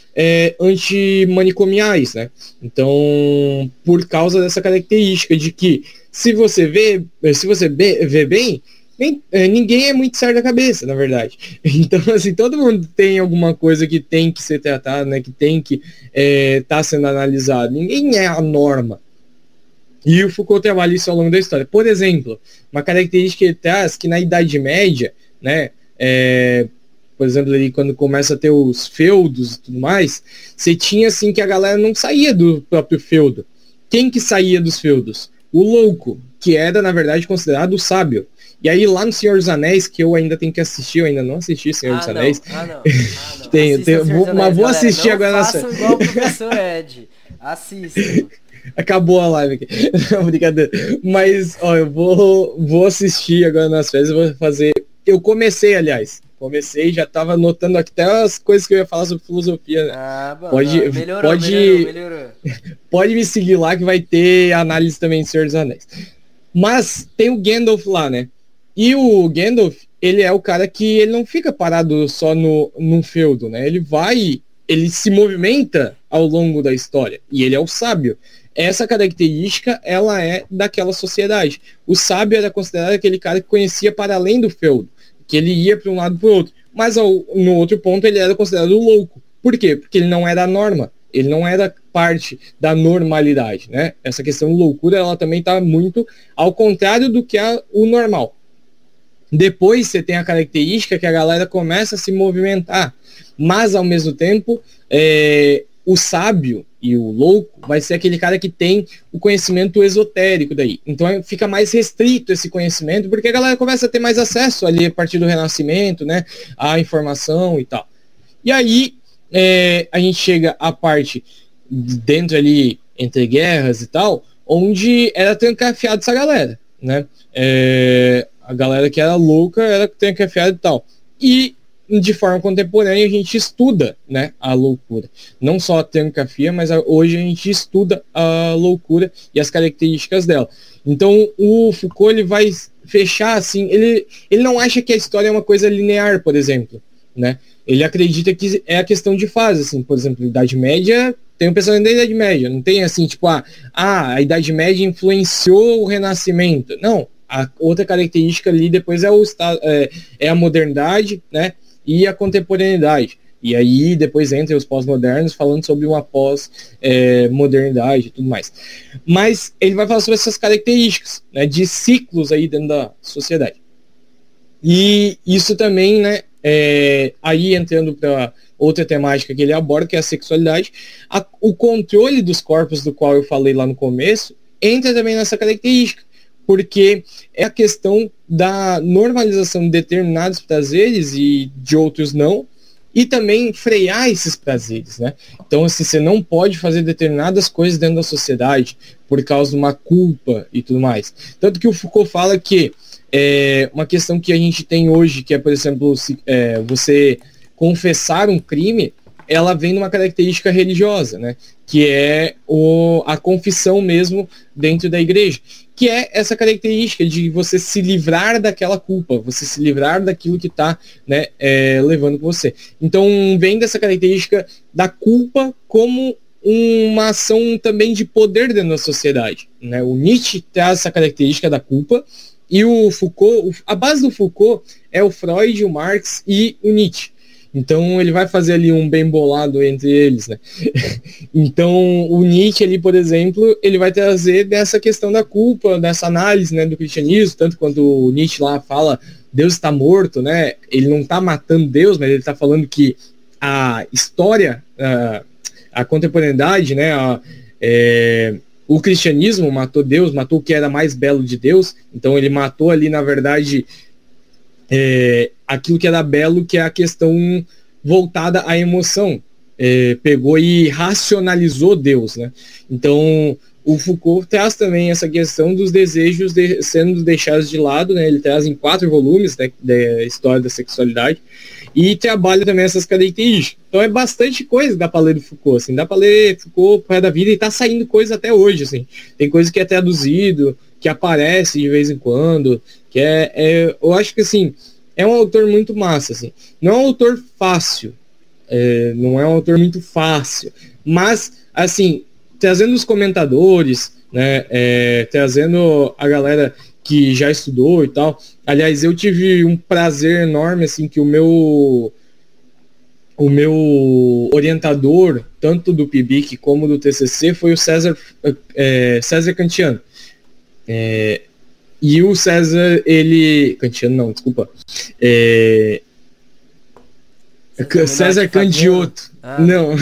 antimanicomiais, né? Então, por causa dessa característica de que se você vê bem, ninguém é muito certo da cabeça, na verdade. Então, assim, todo mundo tem alguma coisa que tem que ser tratado, né? Que tem que estar sendo analisado. Ninguém é a norma. E o Foucault trabalha isso ao longo da história. Por exemplo, uma característica que ele traz que na Idade Média, né? por exemplo, ali quando começa a ter os feudos e tudo mais, você tinha assim que a galera não saía do próprio feudo. Quem que saía dos feudos? O louco, que era, na verdade, considerado o sábio. E aí lá no Senhor dos Anéis, que eu ainda tenho que assistir, eu ainda não assisti Senhor dos Anéis. Não. Mas vou assistir agora. Não façam igual o professor Ed. Assistam. Acabou a live aqui. Não, brincadeira. Mas, ó, eu vou assistir agora nas férias, eu vou fazer... Eu comecei, aliás. Já tava anotando aqui até as coisas que eu ia falar sobre filosofia. Né? Bom. Melhorou. Pode me seguir lá que vai ter análise também de Senhor dos Anéis. Mas tem o Gandalf lá, né? E o Gandalf, ele é o cara que ele não fica parado só num feudo, né? Ele se movimenta ao longo da história. E ele é o sábio. Essa característica, ela é daquela sociedade. O sábio era considerado aquele cara que conhecia para além do feudo, que ele ia para um lado para o outro. Mas no outro ponto ele era considerado louco. Por quê? Porque ele não era a norma. Ele não era parte da normalidade, né? Essa questão de loucura, ela também está muito ao contrário do que é o normal. Depois você tem a característica que a galera começa a se movimentar. Mas, ao mesmo tempo, o sábio e o louco vai ser aquele cara que tem o conhecimento esotérico daí. Então fica mais restrito esse conhecimento, porque a galera começa a ter mais acesso ali a partir do Renascimento, né, à informação e tal. E aí a gente chega à parte dentro ali, entre guerras e tal, onde era trancafiado essa galera, né? A galera que era louca era trancafiada e tal. E de forma contemporânea a gente estuda, né, a loucura. Não só a termografia, mas hoje a gente estuda a loucura e as características dela. Então o Foucault ele vai fechar assim, ele não acha que a história é uma coisa linear, por exemplo, né? Ele acredita que é a questão de fase, assim, por exemplo, Idade Média, tem um pensamento da Idade Média, não tem assim, tipo, a Idade Média influenciou o Renascimento. Não, a outra característica ali depois é a modernidade, né? E a contemporaneidade. E aí depois entra os pós-modernos falando sobre uma pós-modernidade e tudo mais. Mas ele vai falar sobre essas características, né, de ciclos aí dentro da sociedade. E isso também, né, aí entrando para outra temática que ele aborda, que é a sexualidade, o controle dos corpos, do qual eu falei lá no começo, entra também nessa característica. Porque é a questão da normalização de determinados prazeres e de outros não, e também frear esses prazeres, né? Então, assim, você não pode fazer determinadas coisas dentro da sociedade por causa de uma culpa e tudo mais. Tanto que o Foucault fala que uma questão que a gente tem hoje, que é, por exemplo, você confessar um crime, ela vem de uma característica religiosa, né? Que é a confissão mesmo dentro da igreja, que é essa característica de você se livrar daquela culpa, você se livrar daquilo que está, né, levando com você. Então vem dessa característica da culpa como uma ação também de poder dentro da sociedade, né? O Nietzsche traz essa característica da culpa, e o Foucault, a base do Foucault é o Freud, o Marx e o Nietzsche. Então ele vai fazer ali um bem bolado entre eles, né? Então o Nietzsche ali, por exemplo, ele vai trazer dessa questão da culpa, dessa análise, né, do cristianismo, tanto quanto o Nietzsche lá fala, Deus está morto, né? Ele não está matando Deus, mas ele está falando que a história, a contemporaneidade, né, o cristianismo matou Deus, matou o que era mais belo de Deus. Então ele matou ali, na verdade, aquilo que era belo, que é a questão voltada à emoção. Pegou e racionalizou Deus, né? Então o Foucault traz também essa questão dos desejos sendo deixados de lado, né? Ele traz em 4 volumes, né, da história da sexualidade, e trabalha também essas características. Então é bastante coisa que dá para ler do Foucault, assim, dá para ler Foucault por da vida, e tá saindo coisa até hoje, assim. Tem coisa que é traduzido, que aparece de vez em quando, que eu acho que, assim, é um autor muito massa, assim. Não é um autor fácil, não é um autor muito fácil, mas, assim, trazendo os comentadores, né, trazendo a galera que já estudou e tal. Aliás, eu tive um prazer enorme, assim, que o meu orientador, tanto do PIBIC como do TCC, foi o César Kantiano. E o César, kantiano não, desculpa. César Candiotto. Não,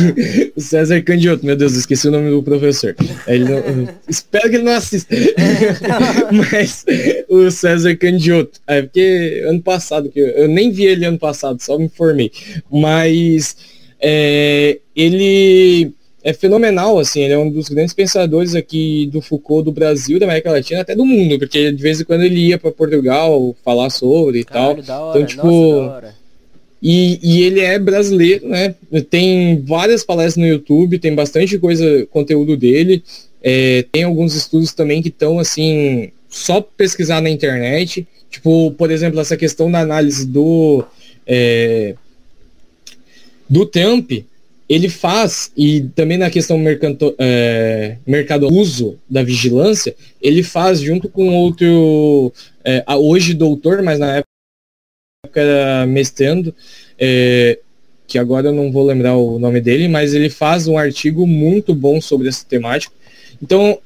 o César Candiotto, meu Deus, esqueci o nome do professor. Espero que ele não assista. Mas o César Candiotto. É porque ano passado, eu nem vi ele ano passado, só me informei. Mas ele é fenomenal, assim, ele é um dos grandes pensadores aqui do Foucault, do Brasil, da América Latina, até do mundo, porque de vez em quando ele ia para Portugal falar sobre e tal. Da hora, então, tipo, nossa, da hora. E ele é brasileiro, né? Tem várias palestras no YouTube, tem bastante conteúdo dele. Tem alguns estudos também que estão, assim, só pesquisar na internet. Tipo, por exemplo, essa questão da análise do Trump, ele faz, e também na questão mercado uso da vigilância, ele faz junto com outro, hoje doutor, mas na época era mestrando, que agora eu não vou lembrar o nome dele, mas ele faz um artigo muito bom sobre essa temática. Então,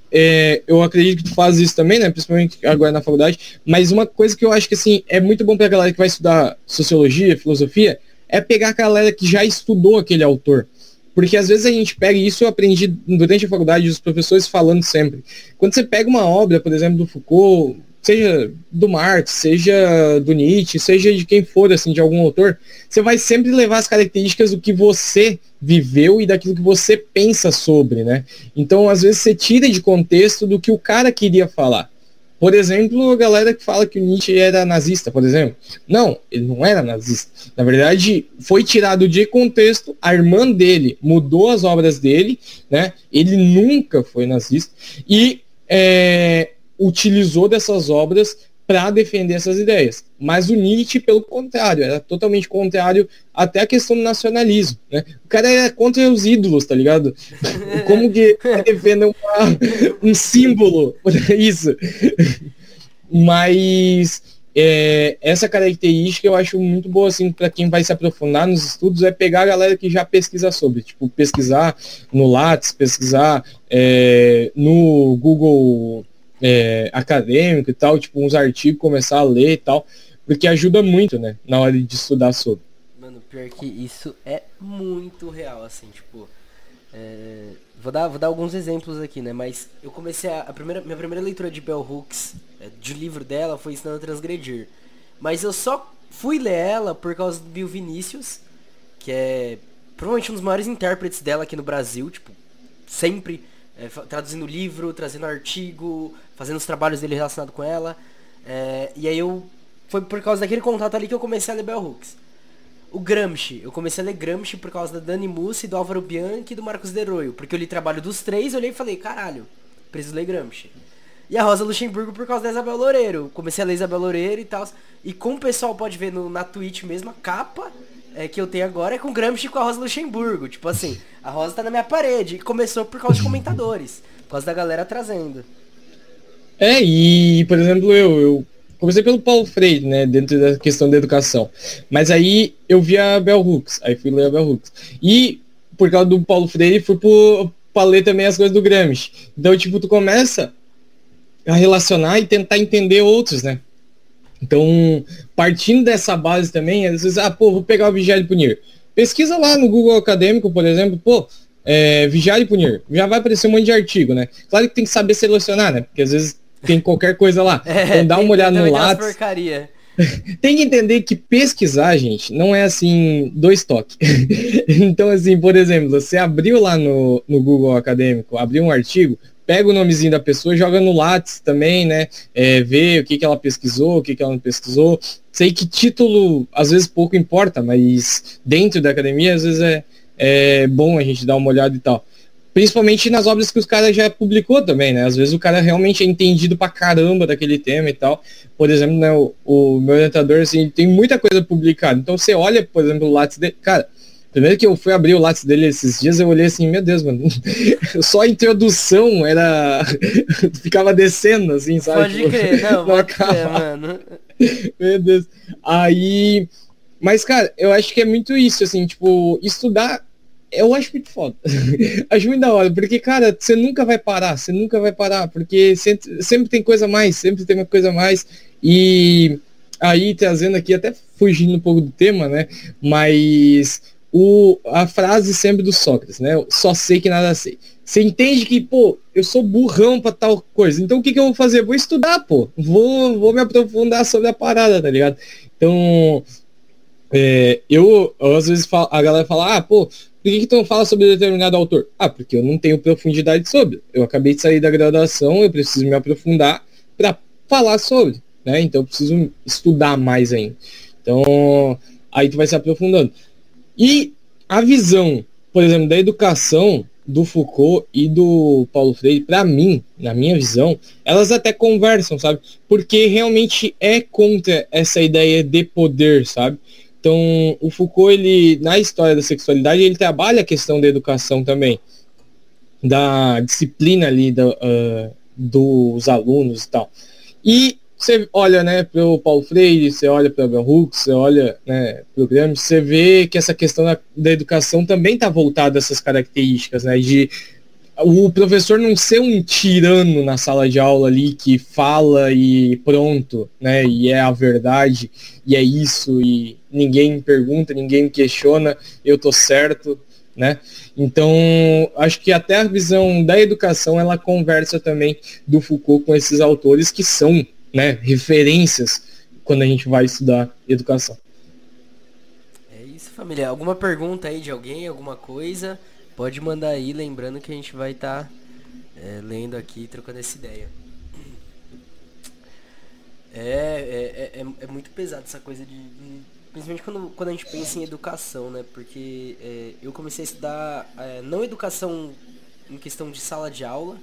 eu acredito que tu faz isso também, né? Principalmente agora na faculdade. Mas uma coisa que eu acho que assim, é muito bom pra galera que vai estudar sociologia, filosofia, é pegar a galera que já estudou aquele autor. Porque às vezes a gente pega, e isso eu aprendi durante a faculdade, os professores falando sempre. Quando você pega uma obra, por exemplo, do Foucault, seja do Marx, seja do Nietzsche, seja de quem for, assim, de algum autor, você vai sempre levar as características do que você viveu e daquilo que você pensa sobre, né? Então, às vezes, você tira de contexto do que o cara queria falar. Por exemplo, a galera que fala que o Nietzsche era nazista, por exemplo. Não, ele não era nazista. Na verdade, foi tirado de contexto, a irmã dele mudou as obras dele, né? Ele nunca foi nazista. E utilizou dessas obras para defender essas ideias. Mas o Nietzsche, pelo contrário, era totalmente contrário até a questão do nacionalismo, né? O cara era contra os ídolos, tá ligado? Como que defende um símbolo para isso? Mas essa característica eu acho muito boa, assim, para quem vai se aprofundar nos estudos, é pegar a galera que já pesquisa sobre, tipo, pesquisar no Lattes, pesquisar no Google acadêmico e tal, tipo, uns artigos, começar a ler e tal, porque ajuda muito, né, na hora de estudar sobre. Mano, pior que isso é muito real, assim, tipo, vou dar alguns exemplos aqui, né, mas eu comecei minha primeira leitura de Bell Hooks, de livro dela, foi Ensinando a Transgredir, mas eu só fui ler ela por causa do Bill Vinícius, que é provavelmente um dos maiores intérpretes dela aqui no Brasil, tipo, sempre traduzindo livro, trazendo artigo, fazendo os trabalhos dele relacionados com ela. E aí foi por causa daquele contato ali que eu comecei a ler Bell Hooks. O Gramsci, eu comecei a ler Gramsci por causa da Dani Mussi, do Álvaro Bianchi e do Marcos Deroio. Porque eu li trabalho dos três, eu olhei e falei, caralho, preciso ler Gramsci. E a Rosa Luxemburgo por causa da Isabel Loureiro. Comecei a ler Isabel Loureiro e tal. E como o pessoal pode ver na Twitch mesmo, a capa que eu tenho agora é com Gramsci e com a Rosa Luxemburgo. Tipo assim, a Rosa tá na minha parede. E começou por causa de comentadores. Por causa da galera trazendo. E, por exemplo, eu comecei pelo Paulo Freire, né, dentro da questão da educação. Mas aí eu vi a Bell Hooks, aí fui ler a Bell Hooks. E, por causa do Paulo Freire, fui pra ler também as coisas do Gramsci. Então, tipo, tu começa a relacionar e tentar entender outros, né? Então, partindo dessa base também, às vezes, vou pegar o Vigiar e Punir. Pesquisa lá no Google Acadêmico, por exemplo, Vigiar e Punir. Já vai aparecer um monte de artigo, né? Claro que tem que saber selecionar, né? Porque às vezes tem qualquer coisa lá. Então dá uma olhada no Lattes. Tem que entender que pesquisar, gente, não é assim, 2 toques. Então, assim, por exemplo, você abriu lá no Google Acadêmico, abriu um artigo, pega o nomezinho da pessoa, joga no Lattes também, né? Vê o que ela pesquisou, o que ela não pesquisou. Sei que título, às vezes, pouco importa, mas dentro da academia, às vezes, é bom a gente dar uma olhada e tal. Principalmente nas obras que os caras já publicou também, né? Às vezes o cara realmente é entendido pra caramba daquele tema e tal. Por exemplo, né, o meu orientador, assim, tem muita coisa publicada. Então você olha, por exemplo, o Lattes dele. Cara, primeiro que eu fui abrir o Lattes dele esses dias, eu olhei assim, meu Deus, mano. Só a introdução era... ficava descendo, assim, sabe? Pode crer, não, pode crer, mano. Meu Deus. Aí... Mas, cara, eu acho que é muito isso, assim, tipo, estudar... Eu acho muito foda. Acho muito da hora, porque, cara, você nunca vai parar, porque sempre tem coisa a mais, sempre tem uma coisa a mais. E aí trazendo aqui, até fugindo um pouco do tema, né? Mas a frase sempre do Sócrates, né? Só sei que nada sei. Você entende que, pô, eu sou burrão pra tal coisa. Então o que eu vou fazer? Vou estudar, pô. Vou me aprofundar sobre a parada, tá ligado? Então, eu às vezes a galera fala, pô, por que tu não fala sobre determinado autor? Porque eu não tenho profundidade sobre. Eu acabei de sair da graduação, eu preciso me aprofundar pra falar sobre, né? Então eu preciso estudar mais ainda. Então, aí tu vai se aprofundando. E a visão, por exemplo, da educação do Foucault e do Paulo Freire, para mim, na minha visão, elas até conversam, sabe? Porque realmente é contra essa ideia de poder, sabe? Então, o Foucault, ele, na história da sexualidade, ele trabalha a questão da educação também, da disciplina ali dos alunos e tal. E você olha, né, para o Paulo Freire, você olha para o Bell Hooks, você olha, né, para o Gramsci, você vê que essa questão da educação também está voltada a essas características, né, de o professor não ser um tirano na sala de aula ali que fala e pronto, né, e é a verdade, e é isso, e ninguém me pergunta, ninguém me questiona, eu tô certo, né? Então, acho que até a visão da educação, ela conversa também do Foucault com esses autores que são, né, referências quando a gente vai estudar educação. É isso, família. Alguma pergunta aí de alguém, alguma coisa, pode mandar aí, lembrando que a gente vai estar lendo aqui, trocando essa ideia. É muito pesado essa coisa principalmente quando a gente pensa em educação, né? Porque eu comecei a estudar não educação em questão de sala de aula,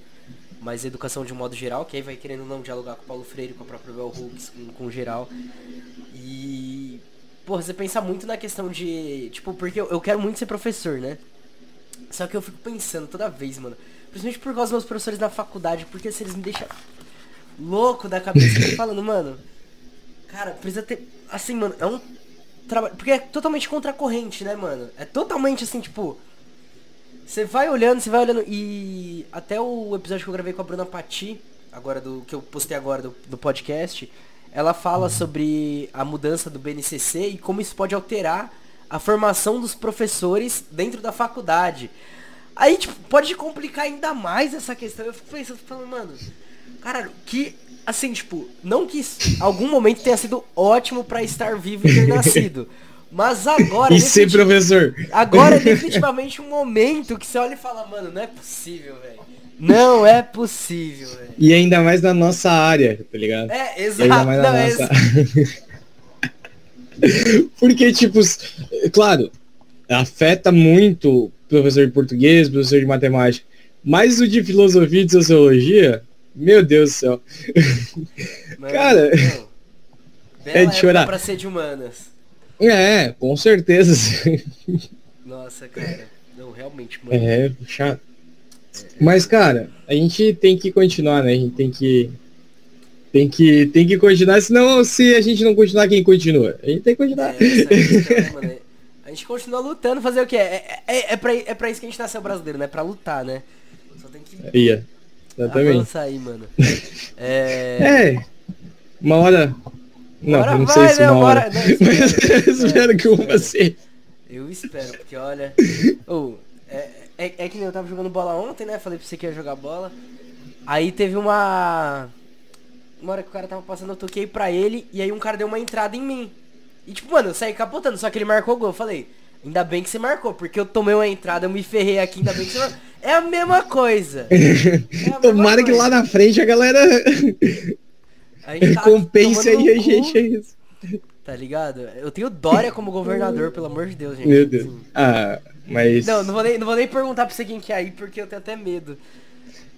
mas educação de um modo geral, que aí vai querendo não dialogar com o Paulo Freire, com a própria Bell Hooks, com o geral. E, porra, você pensa muito na questão de, tipo, porque eu quero muito ser professor, né? Só que eu fico pensando toda vez, mano, principalmente por causa dos meus professores da faculdade, porque se eles me deixam louco da cabeça, falando, mano, cara, precisa ter, assim, mano, é um trabalho, porque é totalmente contra a corrente, né, mano? É totalmente assim, tipo, você vai olhando, e até o episódio que eu gravei com a Bruna Patti, agora que eu postei agora do podcast, ela fala sobre a mudança do BNCC e como isso pode alterar a formação dos professores dentro da faculdade. Aí, tipo, pode complicar ainda mais essa questão. Eu fico pensando, mano, caralho, que, assim, tipo, não que algum momento tenha sido ótimo pra estar vivo e ter nascido. Mas agora... E ser professor. Agora é definitivamente um momento que você olha e fala, mano, não é possível, velho. Não é possível, velho. E ainda mais na nossa área, tá ligado? Exato. Porque, tipo, claro, afeta muito o professor de português, professor de matemática. Mas o de filosofia e de sociologia, meu Deus do céu. Mano, cara, é de chorar. Pra ser de humanas. Com certeza. Nossa, cara. Não, realmente, mano. É, chato. Mas, cara, a gente tem que continuar, né? A gente tem que continuar, senão se a gente não continuar, quem continua? A gente tem que continuar. Mano, a gente continua lutando, fazer o quê? É pra isso que a gente nasceu brasileiro, né? Pra lutar, né? Só tem que exatamente. avançar aí, mano. Uma hora... Não sei se uma hora. Mas espero que uma ser. Eu espero, porque olha... que nem eu tava jogando bola ontem, né? Falei pra você que ia jogar bola. Aí teve uma hora que o cara tava passando, eu toquei pra ele, e aí um cara deu uma entrada em mim. E tipo, mano, eu saí capotando, só que ele marcou o gol. Eu falei, ainda bem que você marcou, porque eu tomei uma entrada, eu me ferrei aqui, ainda bem que você marcou. É a mesma coisa. Tomara que lá na frente a galera compense aí a gente, é isso. Tá ligado? Eu tenho Dória como governador, pelo amor de Deus, gente. Meu Deus. Mas... Não vou nem perguntar pra você quem que é aí, porque eu tenho até medo.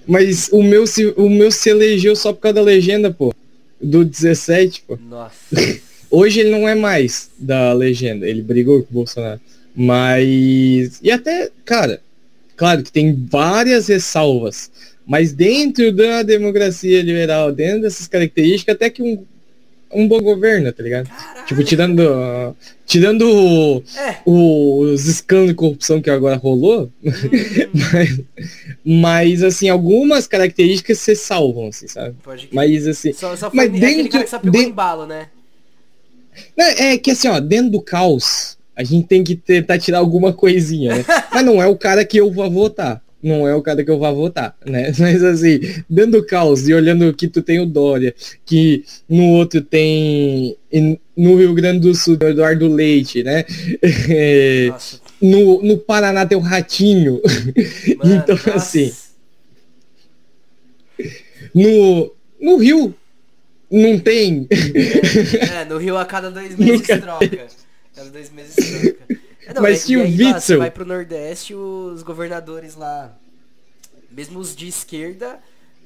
Mas o meu se elegeu só por causa da legenda, pô. Do 17, pô. Nossa. Hoje ele não é mais da legenda. Ele brigou com o Bolsonaro. Mas... E até, cara... Claro que tem várias ressalvas. Mas dentro da democracia liberal, dentro dessas características, até que um bom governo, tá ligado? Caralho. Tipo, tirando os escândalos de corrupção que agora rolou, mas assim, algumas características se salvam, assim, sabe? Pode que... Mas assim... Só foi mas aquele cara que só pegou embalo, né? É que assim, ó, dentro do caos, a gente tem que tentar tirar alguma coisinha, né? Mas não é o cara que eu vou votar. Não é o cara que eu vou votar, né? Mas assim, dentro do caos e olhando que tu tem o Dória, que no outro tem no Rio Grande do Sul, o Eduardo Leite, né? No Paraná tem o Ratinho. Mano, então, nossa. Assim, no Rio não tem. No Rio a cada 2 meses troca. Cada 2 meses troca. Não, mas tinha o Witzel. Você vai pro Nordeste, os governadores lá, mesmo os de esquerda,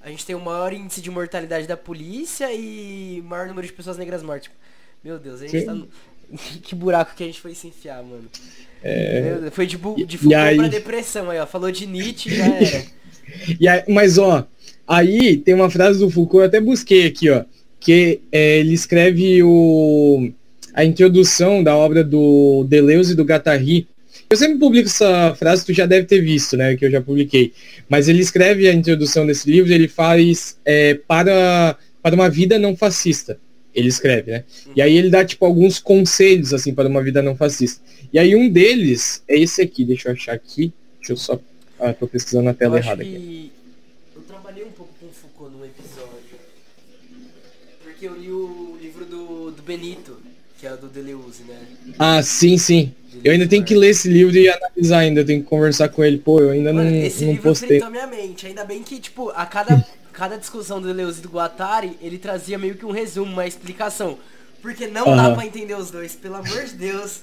a gente tem o maior índice de mortalidade da polícia e maior número de pessoas negras mortas. Meu Deus, a gente Sim. Tá no... Que buraco que a gente foi se enfiar, mano. Foi de Foucault pra depressão aí, ó. Falou de Nietzsche, já era. Mas, ó, aí tem uma frase do Foucault, eu até busquei aqui, ó, que ele escreve a introdução da obra do Deleuze e do Guattari. Eu sempre publico essa frase, tu já deve ter visto, né, que eu já publiquei. Mas ele escreve a introdução desse livro, ele faz para uma vida não fascista. Ele escreve, né? E aí ele dá, tipo, alguns conselhos, assim, para uma vida não fascista. E aí um deles é esse aqui, deixa eu achar aqui. Deixa eu só... tô pesquisando na tela errada aqui. Eu trabalhei um pouco com o Foucault num episódio. Porque eu li o livro do Benito, que é o do Deleuze, né? Ah, sim. Eu ainda tenho que ler esse livro e analisar ainda, tenho que conversar com ele. Pô, eu ainda não postei. Esse livro fritou minha mente. Ainda bem que, tipo, a cada discussão do Deleuze e do Guattari, ele trazia meio que um resumo, uma explicação. Porque não dá pra entender os dois, pelo amor de Deus.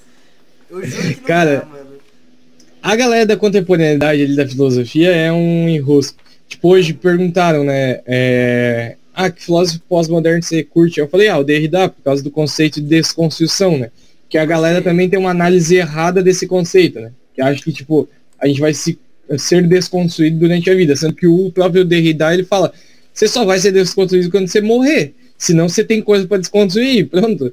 Eu juro que não dá, mano. A galera da contemporaneidade ali da filosofia é um enrosco. Tipo, hoje perguntaram, né? Que filósofo pós-moderno você curte? Eu falei, o Derrida, por causa do conceito de desconstrução, né? Que a galera também tem uma análise errada desse conceito, né? Que acha que, tipo, a gente vai ser desconstruído durante a vida. Sendo que o próprio Derrida, ele fala, você só vai ser desconstruído quando você morrer. Senão você tem coisa para desconstruir, pronto.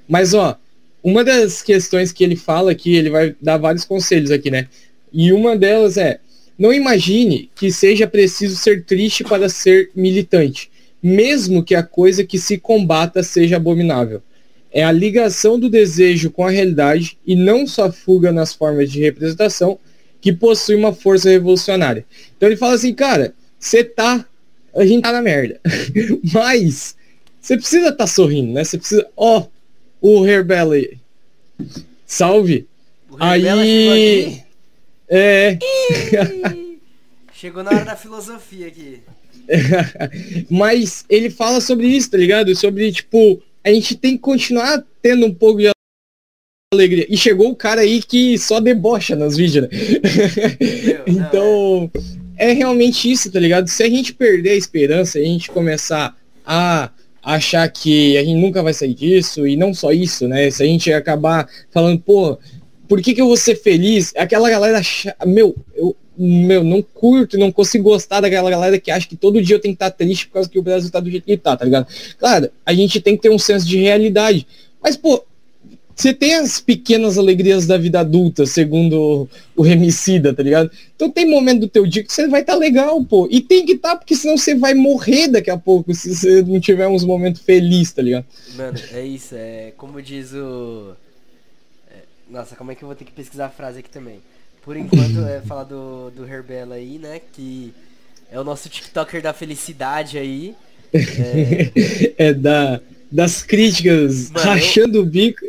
Mas, ó, uma das questões que ele fala aqui, ele vai dar vários conselhos aqui, né? E uma delas é, não imagine que seja preciso ser triste para ser militante, mesmo que a coisa que se combata seja abominável. É a ligação do desejo com a realidade e não só fuga nas formas de representação que possui uma força revolucionária. Então ele fala assim, cara, a gente tá na merda, mas você precisa estar sorrindo, né? Você precisa, o Herbella aí. Salve. O Herbella aí chegou aqui. Chegou na hora da filosofia aqui. Mas ele fala sobre isso, tá ligado? Sobre, tipo, a gente tem que continuar tendo um pouco de alegria. E chegou o cara aí que só debocha nos vídeos, né? Então, é realmente isso, tá ligado? Se a gente perder a esperança, a gente começar a achar que a gente nunca vai sair disso, e não só isso, né? Se a gente acabar falando, pô, por que eu vou ser feliz? Aquela galera, eu não curto, não consigo gostar daquela galera que acha que todo dia eu tenho que estar triste por causa que o Brasil tá do jeito que tá ligado? Claro, a gente tem que ter um senso de realidade. Mas, pô, você tem as pequenas alegrias da vida adulta, segundo o Remicida, tá ligado? Então tem momento do teu dia que você vai estar legal, pô. E tem que estar, porque senão você vai morrer daqui a pouco, se você não tiver uns momentos felizes, tá ligado? Mano, é isso, como diz o... Nossa, como é que eu vou ter que pesquisar a frase aqui também? Por enquanto, falar do Herbella aí, né? Que é o nosso TikToker da felicidade aí. Das críticas, mano, rachando o bico.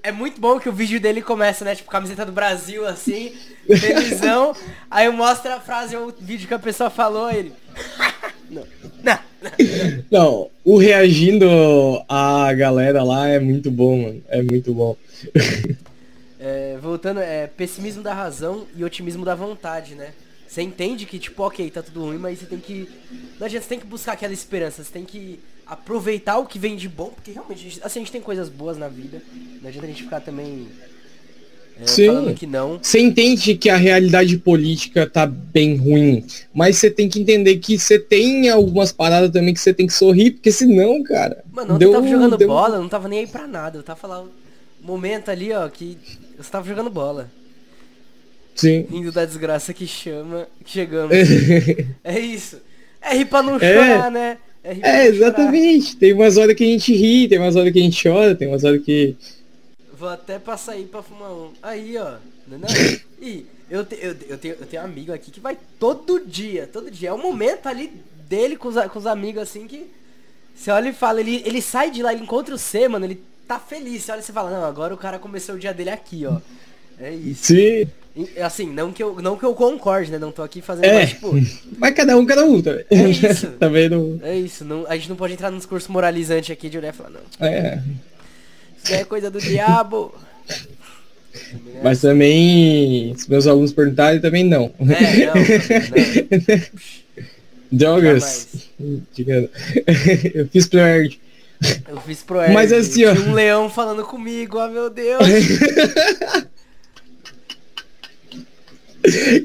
É muito bom que o vídeo dele começa, né? Tipo, camiseta do Brasil, assim, felizão. Aí mostra a frase, o vídeo que a pessoa falou, ele... Não, o reagindo à galera lá é muito bom, mano. É muito bom. Voltando, pessimismo da razão e otimismo da vontade, né? Você entende que, tipo, ok, tá tudo ruim, mas você tem que... Não adianta, você tem que buscar aquela esperança, você tem que aproveitar o que vem de bom, porque realmente, a gente tem coisas boas na vida, não adianta a gente ficar também falando que não. Você entende que a realidade política tá bem ruim, mas você tem que entender que você tem algumas paradas também que você tem que sorrir, porque senão, cara... Mano, eu tava jogando bola, eu não tava nem aí pra nada, eu tava falando um momento ali, ó, que você tava jogando bola. Sim. Rindo da desgraça que chegamos. É isso. É rir pra não chorar, né? rir pra não chorar. Exatamente. Tem umas horas que a gente ri, tem umas horas que a gente chora, tem umas horas que... Vou até passar aí pra fumar um. Aí, ó. Não. Ih, eu tenho um amigo aqui que vai todo dia. É um momento ali dele com os amigos assim que... Você olha e fala, ele sai de lá, ele encontra você, mano, ele tá feliz. Você olha e você fala, não, agora o cara começou o dia dele aqui, ó. É isso. Sim. Assim, não que eu concorde, né? Não tô aqui fazendo mais, tipo... Mas cada um também. É isso. Também não... É isso. Não, a gente não pode entrar num discurso moralizante aqui de olhar e falar, não. É. Isso é coisa do diabo. Mas também, se meus alunos perguntarem, também não. Não. Drogas. Eu fiz pro-erd. Mas assim, ó. Tinha um leão falando comigo, ó, meu Deus.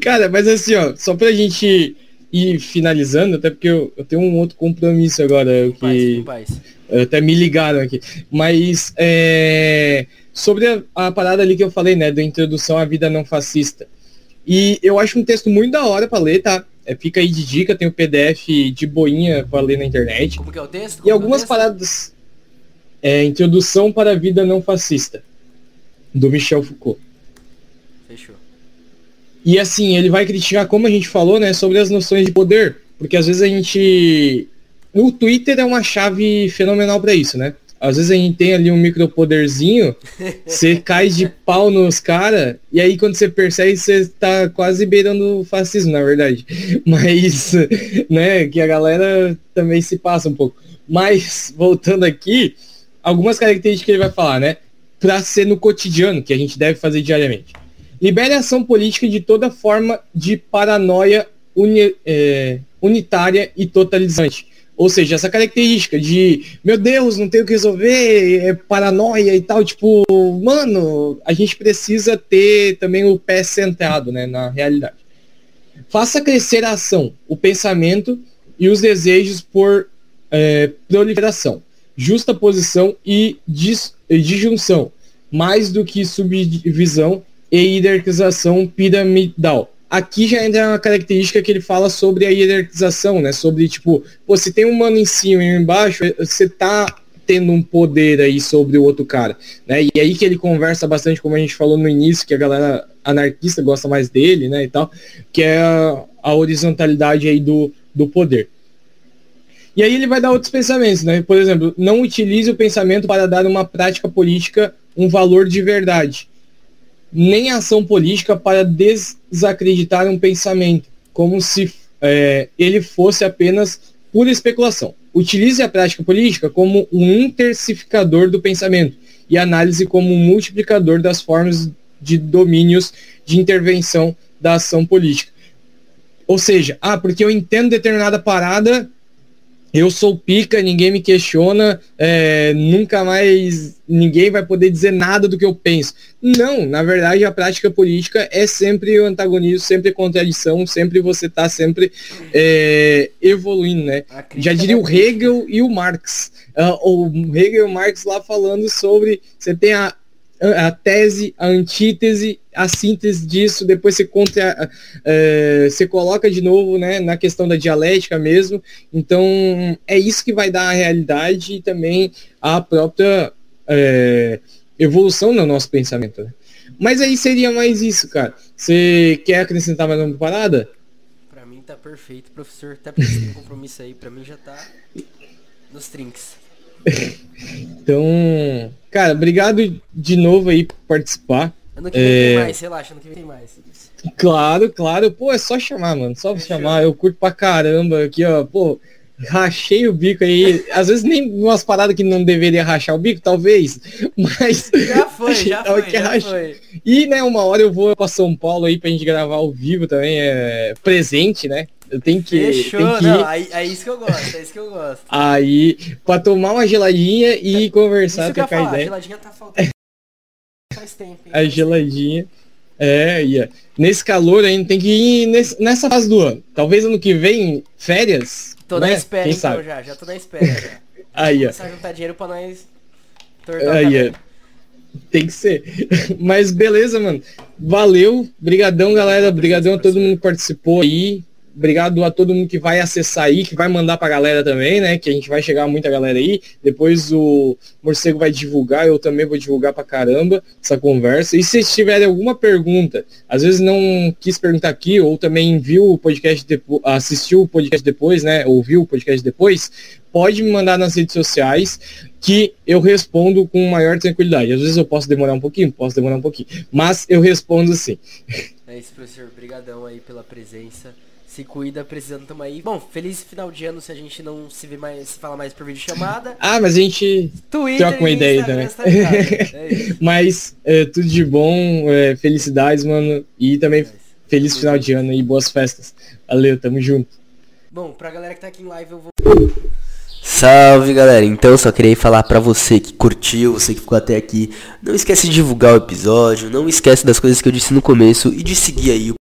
Cara, mas assim, ó, só pra gente ir finalizando, até porque eu tenho um outro compromisso agora, até me ligaram aqui. Mas sobre a parada ali que eu falei, né, da introdução à vida não fascista. E eu acho um texto muito da hora pra ler, tá? Fica aí de dica, tem o PDF de boinha pra ler na internet. Como que é o texto? E algumas paradas. Introdução para a vida não fascista, do Michel Foucault. Fechou. E assim, ele vai criticar, como a gente falou, né, sobre as noções de poder. Porque às vezes a gente... O Twitter é uma chave fenomenal para isso, né? Às vezes a gente tem ali um micropoderzinho, você cai de pau nos caras, e aí quando você percebe, você tá quase beirando o fascismo, na verdade. Mas, né, que a galera também se passa um pouco. Mas, voltando aqui, algumas características que ele vai falar, né? Pra ser no cotidiano, que a gente deve fazer diariamente. Libere a ação política de toda forma de paranoia unitária e totalizante. Ou seja, essa característica de, meu Deus, não tenho o que resolver, paranoia e tal, tipo, mano, a gente precisa ter também o pé centrado, né, na realidade. Faça crescer a ação, o pensamento e os desejos por proliferação, justa posição e disjunção, mais do que subdivisão e hierarquização piramidal. Aqui já entra uma característica que ele fala sobre a hierarquização, né? Sobre, tipo, se tem um mano em cima e um embaixo, você tá tendo um poder aí sobre o outro cara, né? E aí que ele conversa bastante, como a gente falou no início, que a galera anarquista gosta mais dele, né, e tal, que é a horizontalidade aí do poder. E aí ele vai dar outros pensamentos, né? Por exemplo, não utilize o pensamento para dar uma prática política um valor de verdade, nem a ação política para desacreditar um pensamento, como se ele fosse apenas pura especulação. Utilize a prática política como um intensificador do pensamento e a análise como um multiplicador das formas de domínios de intervenção da ação política. Ou seja, porque eu entendo determinada parada, eu sou pica, ninguém me questiona, nunca mais ninguém vai poder dizer nada do que eu penso. Não, na verdade a prática política é sempre o antagonismo, sempre contradição, sempre você está sempre evoluindo, né? Já diria o Hegel e o Marx. O Hegel e o Marx lá falando sobre, você tem a tese, a antítese, a síntese disso, depois você coloca de novo, né, na questão da dialética mesmo. Então é isso que vai dar a realidade e também a própria evolução do nosso pensamento, né? Mas aí seria mais isso, cara. Você quer acrescentar mais uma parada? Pra mim tá perfeito, professor. Até porque esse compromisso aí, pra mim já tá nos trinks. Então, cara, obrigado de novo aí por participar. Ano que vem tem mais, relaxa, ano que vem tem mais. Claro, pô, é só chamar, mano, só chamar, eu curto pra caramba aqui, ó, pô, rachei o bico aí, às vezes nem umas paradas que não deveria rachar o bico, talvez, mas... Já foi. E, né, uma hora eu vou pra São Paulo aí pra gente gravar ao vivo também, presente, né? Eu tenho que, Fechou, não, é isso que eu gosto, Aí, pra tomar uma geladinha e conversar, trocar ideia. A geladinha tá faltando faz tempo. Hein? A geladinha. Nesse calor ainda tem que ir nessa fase do ano. Talvez ano que vem, férias. Tô na espera, quem então, sabe? já tô na espera, já. Aí, ó. Começar a juntar dinheiro pra nós tornar aí, tem que ser. Mas beleza, mano. Valeu. Brigadão, galera. Brigadão a todo mundo que participou aí. Obrigado a todo mundo que vai acessar aí, que vai mandar pra galera também, né? Que a gente vai chegar muita galera aí. Depois o Morcego vai divulgar, eu também vou divulgar pra caramba essa conversa. E se tiverem alguma pergunta, às vezes não quis perguntar aqui, ou também viu o podcast depois, assistiu o podcast depois, né? Ouviu o podcast depois, pode me mandar nas redes sociais que eu respondo com maior tranquilidade. Às vezes eu posso demorar um pouquinho, mas eu respondo sim. É isso, professor. Obrigadão aí pela presença. Se cuida, precisando, tamo aí. Bom, feliz final de ano se a gente não se vê mais, se falar mais por videochamada. Mas a gente Twitter, troca uma ideia também. Mas tudo de bom, felicidades, mano. E também feliz final de ano e boas festas. Valeu, tamo junto. Bom, pra galera que tá aqui em live, eu vou... Salve, galera. Então, só queria falar pra você que curtiu, você que ficou até aqui. Não esquece de divulgar o episódio, não esquece das coisas que eu disse no começo e de seguir aí o